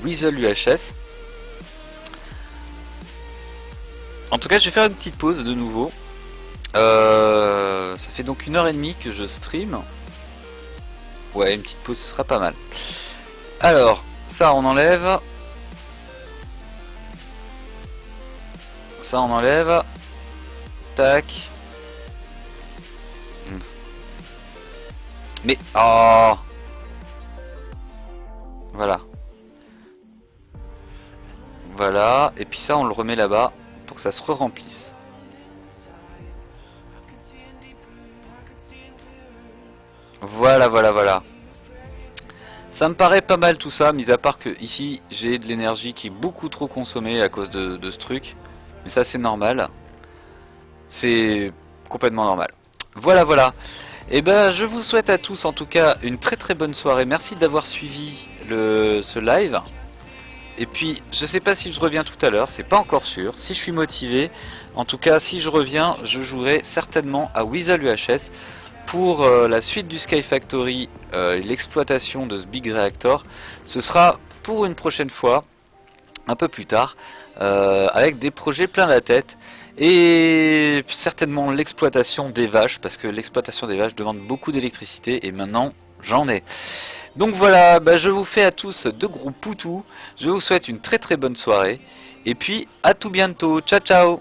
A: Weasel UHS. En tout cas, je vais faire une petite pause de nouveau. Ça fait donc 1h30 que je stream. Ouais, une petite pause, ce sera pas mal. Alors, ça on enlève. Ça on enlève. Tac. Mais... Oh, voilà. Voilà. Et puis ça on le remet là-bas pour que ça se re-remplisse. Voilà. Ça me paraît pas mal tout ça, mis à part que ici j'ai de l'énergie qui est beaucoup trop consommée à cause de ce truc. Mais ça c'est normal. C'est complètement normal. Voilà. Et ben je vous souhaite à tous en tout cas une très bonne soirée. Merci d'avoir suivi ce live. Et puis je sais pas si je reviens tout à l'heure, c'est pas encore sûr. Si je suis motivé, en tout cas si je reviens, je jouerai certainement à Weasel UHS pour la suite du Sky Factory, l'exploitation de ce Big Reactor. Ce sera pour une prochaine fois, un peu plus tard, avec des projets plein la tête. Et certainement l'exploitation des vaches, parce que l'exploitation des vaches demande beaucoup d'électricité et maintenant j'en ai. Donc voilà, bah je vous fais à tous de gros poutous, je vous souhaite une très bonne soirée et puis à tout bientôt, ciao ciao.